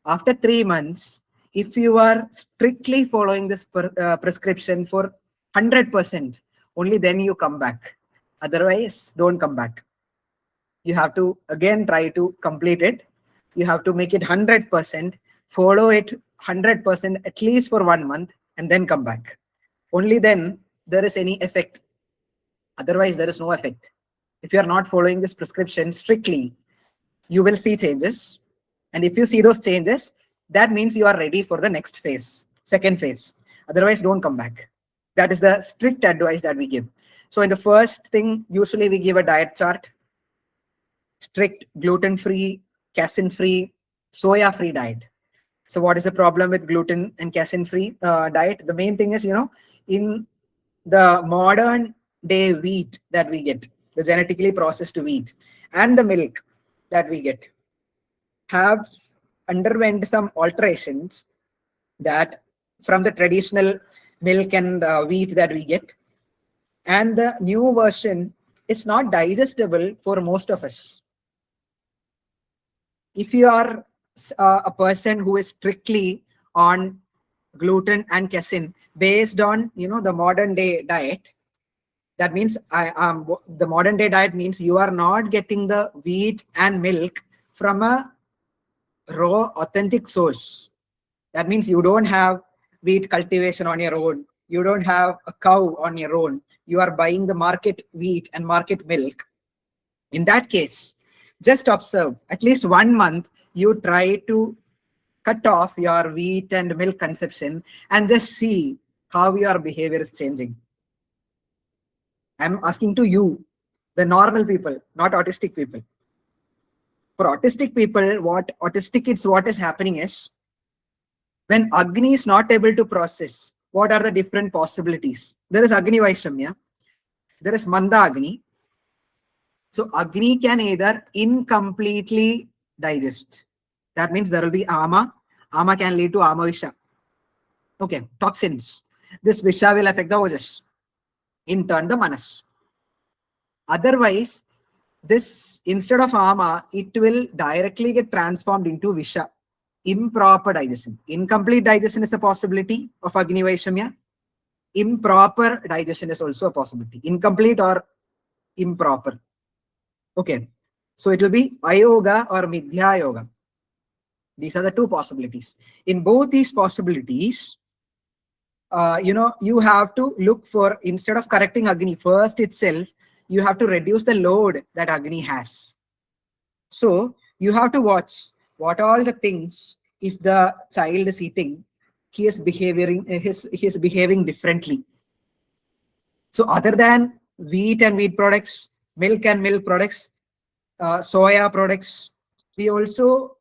after 3 months, if you are strictly following this prescription for 100%, only then you come back. Otherwise, don't come back. You have to again try to complete it. You have to make it 100%, follow it 100% at least for 1 month, and then come back. Only then there is any effect. Otherwise, there is no effect. If you are not following this prescription strictly, you will see changes. And if you see those changes, that means you are ready for the next phase, second phase. Otherwise, don't come back. That is the strict advice that we give. So in the first thing, usually we give a diet chart, strict gluten-free, casein-free, soya-free diet. So what is the problem with gluten and casein-free diet? The main thing is, in the modern day wheat that we get, the genetically processed wheat, and the milk that we get, have underwent some alterations that from the traditional milk and wheat that we get. And the new version is not digestible for most of us. If you are a person who is strictly on gluten and casein based on, the modern day diet, that means the modern day diet means you are not getting the wheat and milk from a raw, authentic source. That means you don't have wheat cultivation on your own. You don't have a cow on your own. You are buying the market wheat and market milk. In that case, just observe, at least 1 month, you try to cut off your wheat and milk consumption and just see how your behavior is changing. I'm asking to you, the normal people, not autistic people. For autistic people, autistic kids, what is happening is, when Agni is not able to process, what are the different possibilities? There is Agni Vaishamya, there is Manda Agni. So Agni can either incompletely digest. That means there will be Ama. Ama can lead to Ama Visha. Okay, toxins. This Visha will affect the Ojas. In turn, the Manas. Otherwise, this, instead of Ama, it will directly get transformed into Visha. Improper digestion. Incomplete digestion is a possibility of Agni Vaishamya. Improper digestion is also a possibility. Incomplete or improper. Okay. So it will be Ayoga or Midhya Yoga. These are the 2 possibilities. In both these possibilities, you have to look for, instead of correcting Agni first itself, you have to reduce the load that Agni has. So you have to watch what all the things, if the child is eating, he is behaving differently. So other than wheat and wheat products, milk and milk products, soya products, we also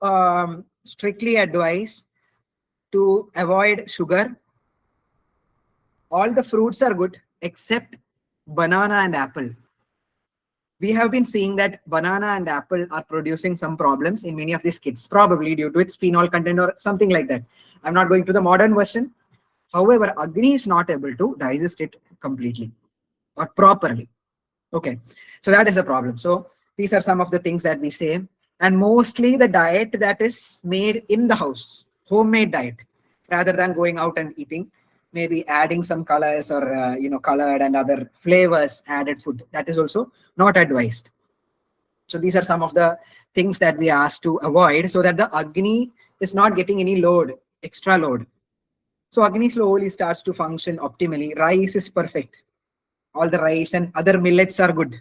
strictly advise to avoid sugar. All the fruits are good except banana and apple. We have been seeing that banana and apple are producing some problems in many of these kids, probably due to its phenol content or something like that. I'm not going to the modern version. However, Agni is not able to digest it completely or properly. Okay, so that is the problem. So these are some of the things that we say, and mostly the diet that is made in the house, homemade diet, rather than going out and eating, maybe adding some colors or colored and other flavors added food. That is also not advised. So these are some of the things that we ask to avoid, so that the Agni is not getting any load, extra load. So Agni slowly starts to function optimally. Rice is perfect. All the rice and other millets are good.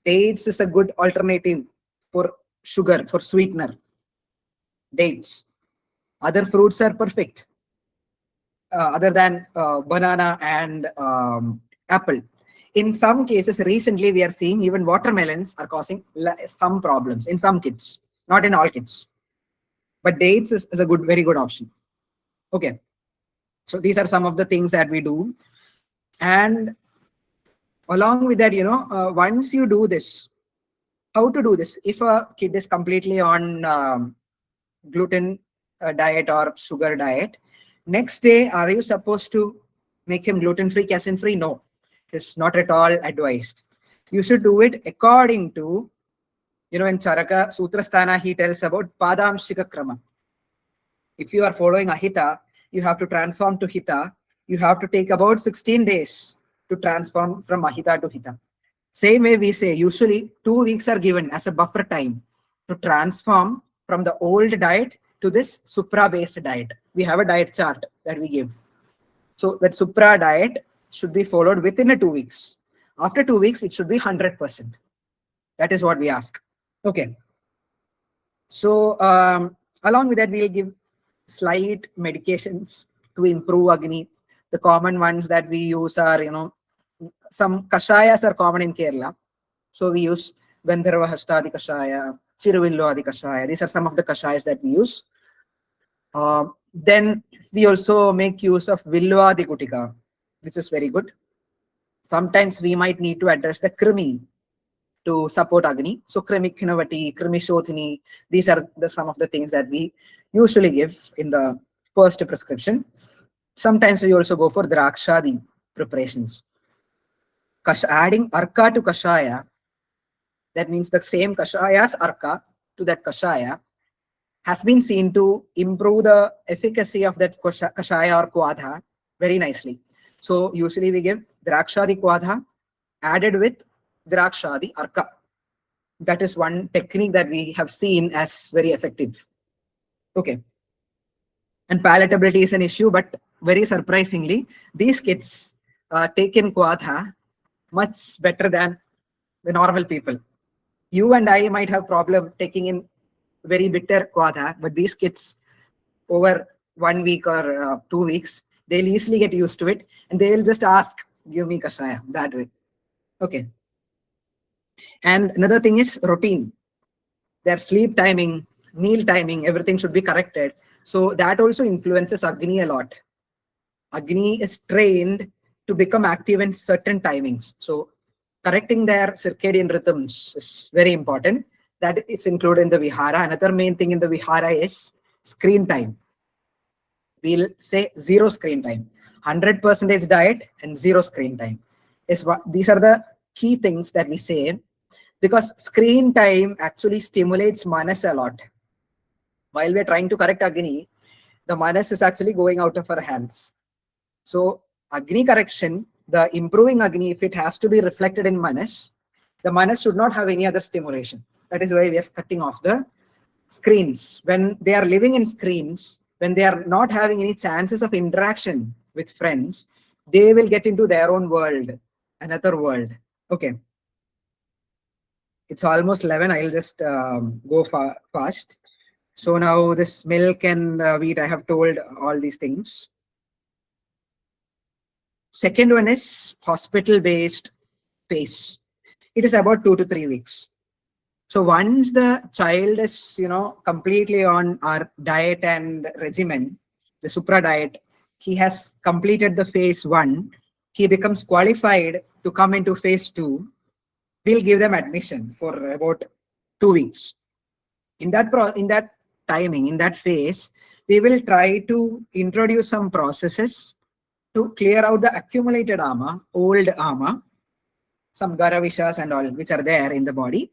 Dates is a good alternative for sugar, for sweetener. Dates. Other fruits are perfect. Other than banana and apple. In some cases, recently we are seeing even watermelons are causing some problems in some kids, not in all kids. But dates is a good, very good option. Okay. So these are some of the things that we do. And along with that, once you do this, how to do this? If a kid is completely on gluten diet or sugar diet, next day, are you supposed to make him gluten-free, casein-free? No, it's not at all advised. You should do it according to, in Charaka Sutrasthana, he tells about Padamshika Krama. If you are following Ahita, you have to transform to Hita. You have to take about 16 days to transform from Ahita to Hita. Same way we say, usually 2 weeks are given as a buffer time to transform from the old diet to this Supra-based diet. We have a diet chart that we give. So that Supra diet should be followed within 2 weeks. After 2 weeks, it should be 100%. That is what we ask. Okay. So along with that, we'll give slight medications to improve Agni. The common ones that we use are, some kashayas are common in Kerala. So we use Gandharva Hastadi Kashaya, Chiruvillu Adi Kashaya. These are some of the kashayas that we use. Then we also make use of Villuadi Gutika, which is very good. Sometimes we might need to address the Krimi to support Agni. So Krimi Kinavati, Krimi Shothini, these are some of the things that we usually give in the first prescription. Sometimes we also go for Drakshadi preparations. Adding Arka to Kashaya, that means the same Kashaya's Arka to that Kashaya, has been seen to improve the efficacy of that Kashaya or Kwadha very nicely. So usually we give Drakshadi Kwadha added with Drakshadi Arka. That is one technique that we have seen as very effective. Okay. And palatability is an issue, but very surprisingly, these kids take in Kwadha much better than the normal people. You and I might have problem taking in very bitter Kwadha, but these kids over 1 week or 2 weeks, they'll easily get used to it and they'll just ask, give me Kashaya that way. Okay. And another thing is routine. Their sleep timing, meal timing, everything should be corrected. So that also influences Agni a lot. Agni is trained to become active in certain timings. So correcting their circadian rhythms is very important. That is included in the Vihara. Another main thing in the Vihara is screen time. We'll say 0 screen time. 100% diet and 0 screen time. These are the key things that we say, because screen time actually stimulates Manas a lot. While we're trying to correct Agni, the Manas is actually going out of our hands. So Agni correction, the improving Agni, if it has to be reflected in Manas, the Manas should not have any other stimulation. That is why we are cutting off the screens. When they are living in screens, when they are not having any chances of interaction with friends, they will get into their own world, another world. Okay. It's almost 11. I'll just go fast. So now this milk and wheat, I have told all these things. Second one is hospital-based phase. It is about 2 to 3 weeks. So once the child is, completely on our diet and regimen, the supra diet, he has completed the phase 1, he becomes qualified to come into phase 2. We'll give them admission for about 2 weeks. In that timing, in that phase, we will try to introduce some processes to clear out the accumulated ama, old ama, some garavishas and all which are there in the body.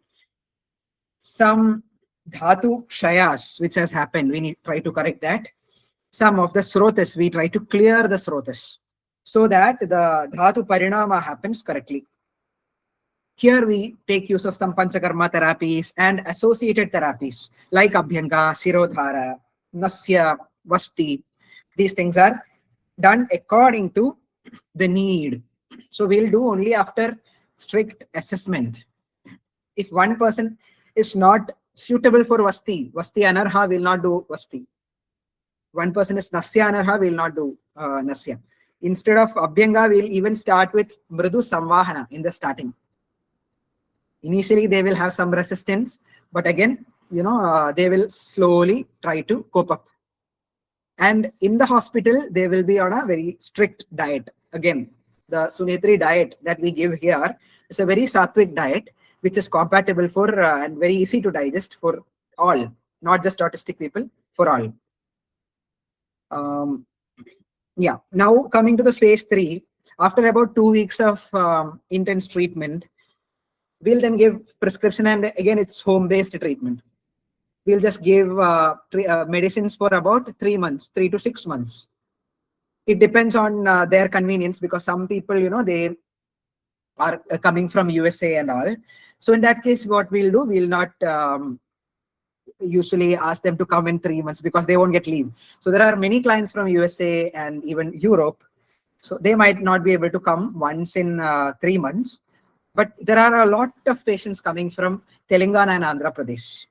Some dhatu kshayas which has happened, we need try to correct that. Some of the srotas, we try to clear the srotas so that the dhatu parinama happens correctly. Here we take use of some panchakarma therapies and associated therapies like abhyanga, sirodhara, nasya, vasti. These things are done according to the need. So we'll do only after strict assessment. If one person is not suitable for vasti anarha will not do vasti. One person is nasya anarha will not do nasya. Instead of abhyanga, we'll even start with mridu samvahana in the starting. Initially, they will have some resistance, but again, they will slowly try to cope up. And in the hospital, they will be on a very strict diet. Again, the Sunethri diet that we give here is a very sattvic diet, which is compatible for and very easy to digest for all, not just autistic people, for all. Yeah, now coming to the phase 3, after about 2 weeks of intense treatment, we'll then give prescription, and again, it's home-based treatment. We'll just give medicines for about 3 months, 3 to 6 months. It depends on their convenience, because some people, they are coming from USA and all. So in that case, what we'll do, we'll not usually ask them to come in 3 months because they won't get leave. So there are many clients from USA and even Europe. So they might not be able to come once in 3 months. But there are a lot of patients coming from Telangana and Andhra Pradesh.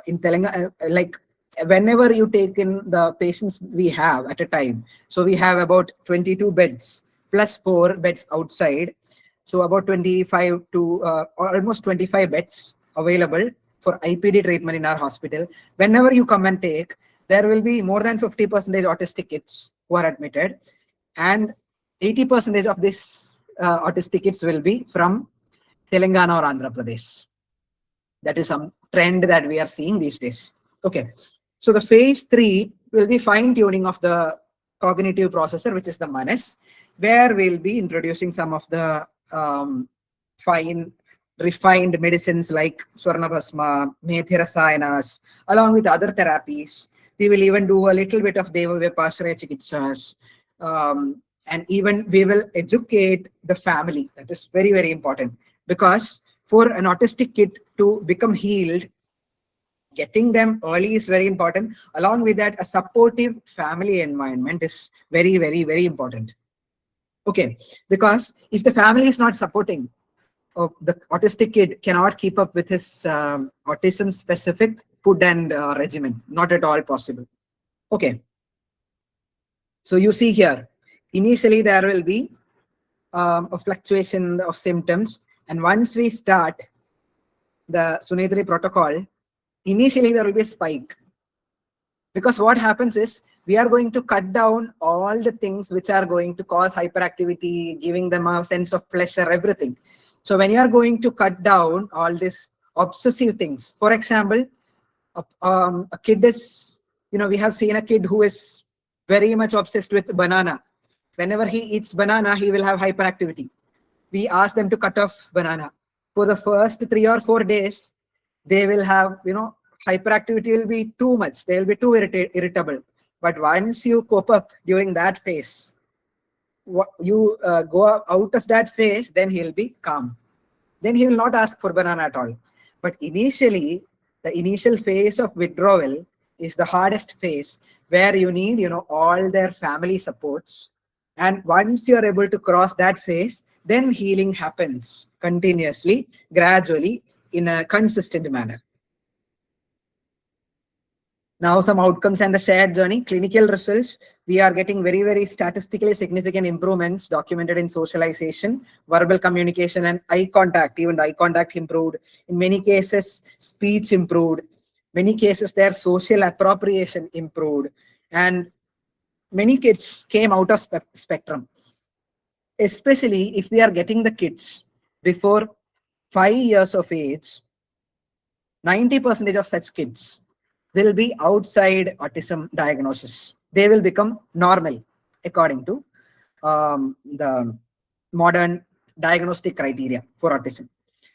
In Telangana, like whenever you take in the patients we have at a time, so we have about 22 beds plus 4 beds outside. So about 25 to almost 25 beds available for IPD treatment in our hospital. Whenever you come and take, there will be more than 50% autistic kids who are admitted, and 80% of this autistic kids will be from Telangana or Andhra Pradesh. That is some trend that we are seeing these days. Okay, so the phase 3 will be fine-tuning of the cognitive processor, which is the manas, where we'll be introducing some of the fine, refined medicines like Swarnabhasma, Methi Rasayanas, along with other therapies. We will even do a little bit of Deva Vipashraya Chikitsas, and even we will educate the family. That is very, very important, because for an autistic kid to become healed, getting them early is very important. Along with that, a supportive family environment is very, very, very important. Okay, because if the family is not supporting, the autistic kid cannot keep up with his autism specific food and regimen. Not at all possible. Okay. So you see here, initially there will be a fluctuation of symptoms. And once we start the Sunethri protocol, initially there will be a spike. Because what happens is, we are going to cut down all the things which are going to cause hyperactivity, giving them a sense of pleasure, everything. So when you are going to cut down all these obsessive things, for example, a kid is, we have seen a kid who is very much obsessed with banana. Whenever he eats banana, he will have hyperactivity. We ask them to cut off banana. For the first 3 or 4 days, they will have, hyperactivity will be too much. They will be too irritable. But once you cope up during that phase, you go out of that phase, then he'll be calm. Then he will not ask for banana at all. But initially, the initial phase of withdrawal is the hardest phase, where you need, all their family supports. And once you're able to cross that phase, then healing happens continuously, gradually, in a consistent manner. Now some outcomes and the shared journey, clinical results. We are getting very, very statistically significant improvements documented in socialization, verbal communication, and eye contact. Even the eye contact improved. In many cases, speech improved. Many cases, their social appropriation improved. And many kids came out of spectrum. Especially if we are getting the kids before 5 years of age, 90% of such kids will be outside autism diagnosis. They will become normal according to the modern diagnostic criteria for autism.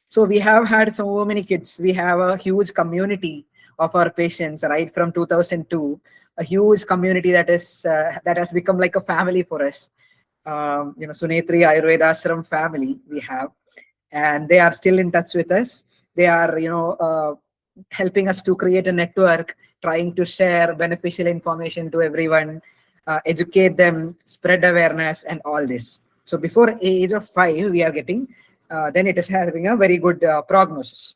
So we have had so many kids. We have a huge community of our patients right from 2002, a huge community that has become like a family for us. Sunethri Ayurveda Ashram family we have, and they are still in touch with us. They are, helping us to create a network, trying to share beneficial information to everyone, educate them, spread awareness, and all this. So before age of 5, we are getting, then it is having a very good prognosis.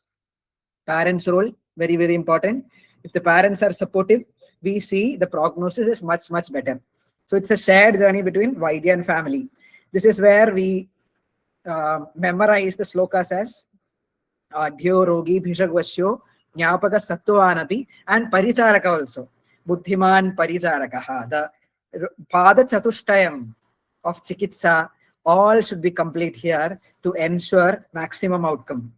Parents' role, very, very important. If the parents are supportive, we see the prognosis is much, much better. So it's a shared journey between Vaidya and family. This is where we memorize the slokas as Adhyo Rogi Bhishagvasyo Nyapaka Sattvanapi and Paricharaka also. Buddhiman Paricharakaha. The Pada Chatushtayam of Chikitsa, all should be complete here to ensure maximum outcome.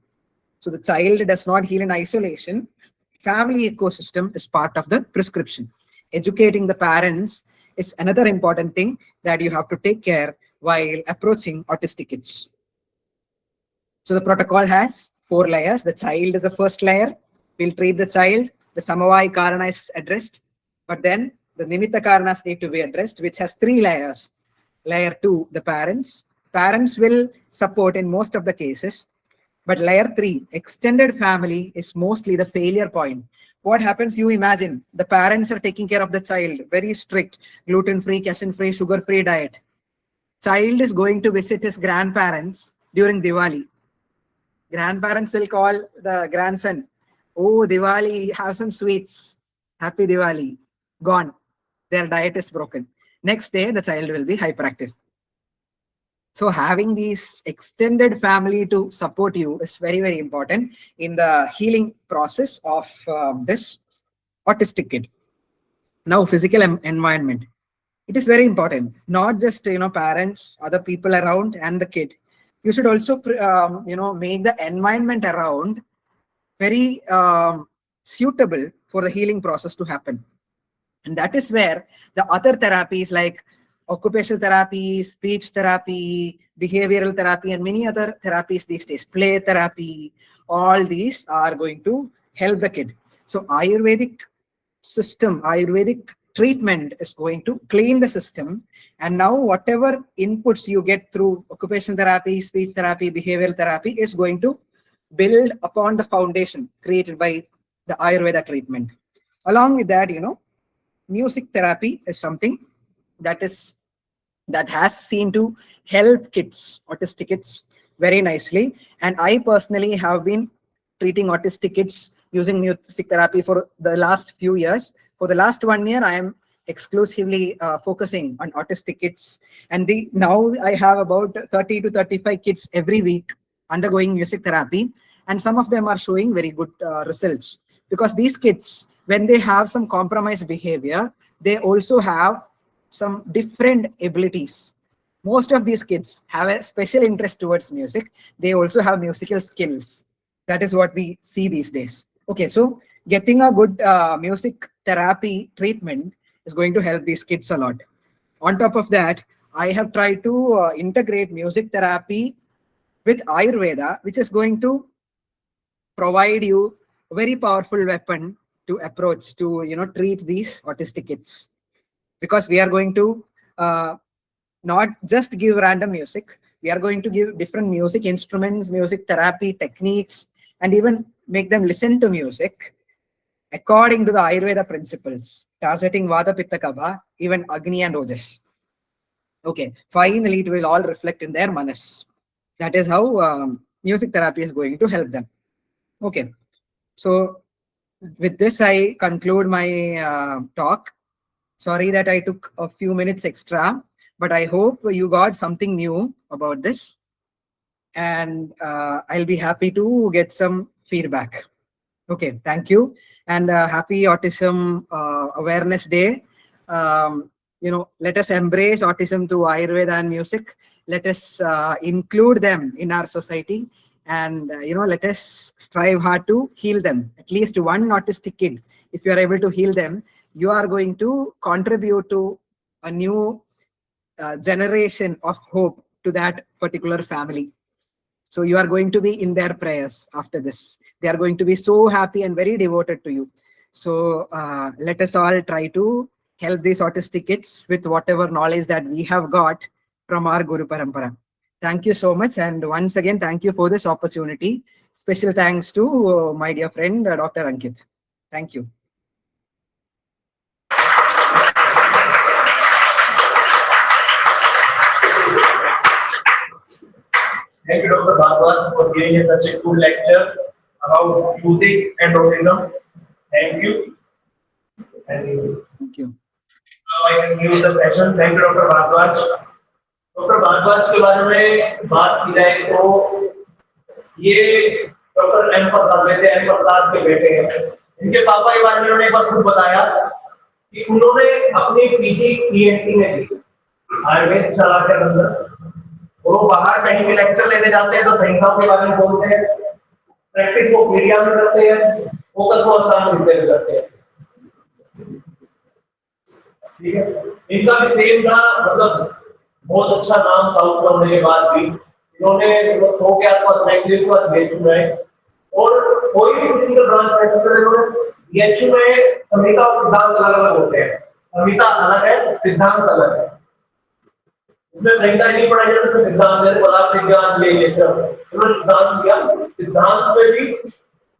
So the child does not heal in isolation. Family ecosystem is part of the prescription. Educating the parents is another important thing that you have to take care while approaching autistic kids. So the protocol has 4 layers. The child is the first layer. We'll treat the child. The Samavai Karana is addressed. But then the Nimitta Karanas need to be addressed, which has 3 layers. Layer 2, the parents. Parents will support in most of the cases. But layer 3, extended family, is mostly the failure point. What happens, you imagine, the parents are taking care of the child, very strict, gluten-free, casein-free, sugar-free diet. Child is going to visit his grandparents during Diwali. Grandparents will call the grandson, oh, Diwali, have some sweets. Happy Diwali. Gone. Their diet is broken. Next day, the child will be hyperactive. So having these extended family to support you is very, very important in the healing process of this autistic kid. Now, physical environment. It is very important. Not just, parents, other people around and the kid. You should also, make the environment around very suitable for the healing process to happen. And that is where the other therapies like occupational therapy, speech therapy, behavioral therapy, and many other therapies these days, play therapy, all these are going to help the kid. So Ayurvedic system, Ayurvedic treatment is going to clean the system. And now whatever inputs you get through occupational therapy, speech therapy, behavioral therapy is going to build upon the foundation created by the Ayurveda treatment. Along with that, music therapy is something that has seen to help kids, autistic kids, very nicely. And I personally have been treating autistic kids using music therapy for the last few years. For the last 1 year, I am exclusively focusing on autistic kids. And now I have about 30 to 35 kids every week undergoing music therapy. And some of them are showing very good results. Because these kids, when they have some compromised behavior, they also have some different abilities. Most of these kids have a special interest towards music. They also have musical skills. That is what we see these days. Okay, so getting a good music therapy treatment is going to help these kids a lot. On top of that, I have tried to integrate music therapy with Ayurveda, which is going to provide you a very powerful weapon to approach to treat these autistic kids. Because we are going to not just give random music, we are going to give different music instruments, music therapy techniques, and even make them listen to music according to the Ayurveda principles, targeting Vata, Pitta, Kapha, even Agni and Ojas. Okay, finally it will all reflect in their manas. That is how music therapy is going to help them. Okay. So with this, I conclude my talk. Sorry that I took a few minutes extra, but I hope you got something new about this. And I'll be happy to get some feedback. Okay, thank you. And happy Autism Awareness Day. Let us embrace autism through Ayurveda and music. Let us include them in our society. And, let us strive hard to heal them. At least one autistic kid, if you are able to heal them, you are going to contribute to a new generation of hope to that particular family. So you are going to be in their prayers after this. They are going to be so happy and very devoted to you. So let us all try to help these autistic kids with whatever knowledge that we have got from our Guru Parampara. Thank you so much. And once again, thank you for this opportunity. Special thanks to my dear friend, Dr. Ankit. Thank you. Thank you, Dr. Bharadwaj, for giving us such a good lecture about music and autism. Thank you. Thank you. Now I can use the session. Thank you, Dr. Bharadwaj. Doctor Bharadwaj के बारे में बात की जाए तो ये doctor M प्रसाद के बेटे हैं। इनके पापा के बारे में उन्होंने एक बार खुद बताया कि उन्होंने अपनी पीजी पीएचडी में की आयुर्वेद चला के अंदर, और वो बाहर कहीं भी लेक्चर लेने जाते हैं तो संहिताओं के बारे में बोलते हैं, प्रैक्टिस वो मीडिया में करते हैं, फोकस वो आसान विद्या में करते हैं। ठीक है, इनका भी सेम था, मतलब बहुत अच्छा नाम था उसका होने के बाद भी इन्होंने 100 के आसपास लैंग्वेज के बाद भेज चुका है, और कोई भी किसी का ब्रांच ले सकते हैं। इन्होंने बीएचयू में संहिता और सिद्धांत अलग अलग होते हैं, संहिता अलग है, सिद्धांत अलग है। इसमें संहिता नहीं पढ़ाई जाती तो सिद्धांत जैसे पदार्थ विज्ञान ले इन्होंने सिद्धांत दिया। सिद्धांत में भी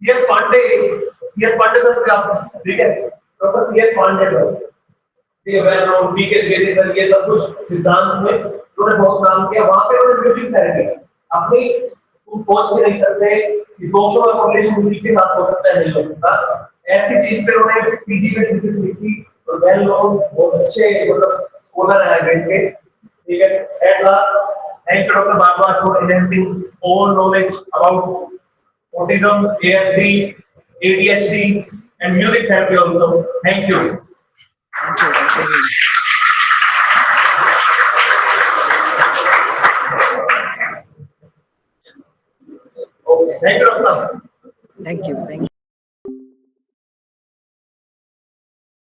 सीएस पांडे सर का, ठीक है, डॉक्टर सीएस पांडे सर, ये सब कुछ सिद्धांत में उन्होंने बहुत नाम किया। वहां पे उन्होंने म्यूजिक थेरेपी अपनी सोच भी नहीं सकते कि दोषों का कोरिलेशन म्यूजिक के साथ हो सकता है, नहीं हो सकता, ऐसी चीज पे उन्होंने पीजी में थीसिस लिखी और वेल नोन बहुत अच्छे मतलब स्कॉलर है आयुर्वेद के। ठीक है, at last thanks to doctor Bharadwaj for enhancing all knowledge about autism, ASD, ADHD and music therapy also. Thank you. Thank you. Okay, thank you, Doctor. Thank you.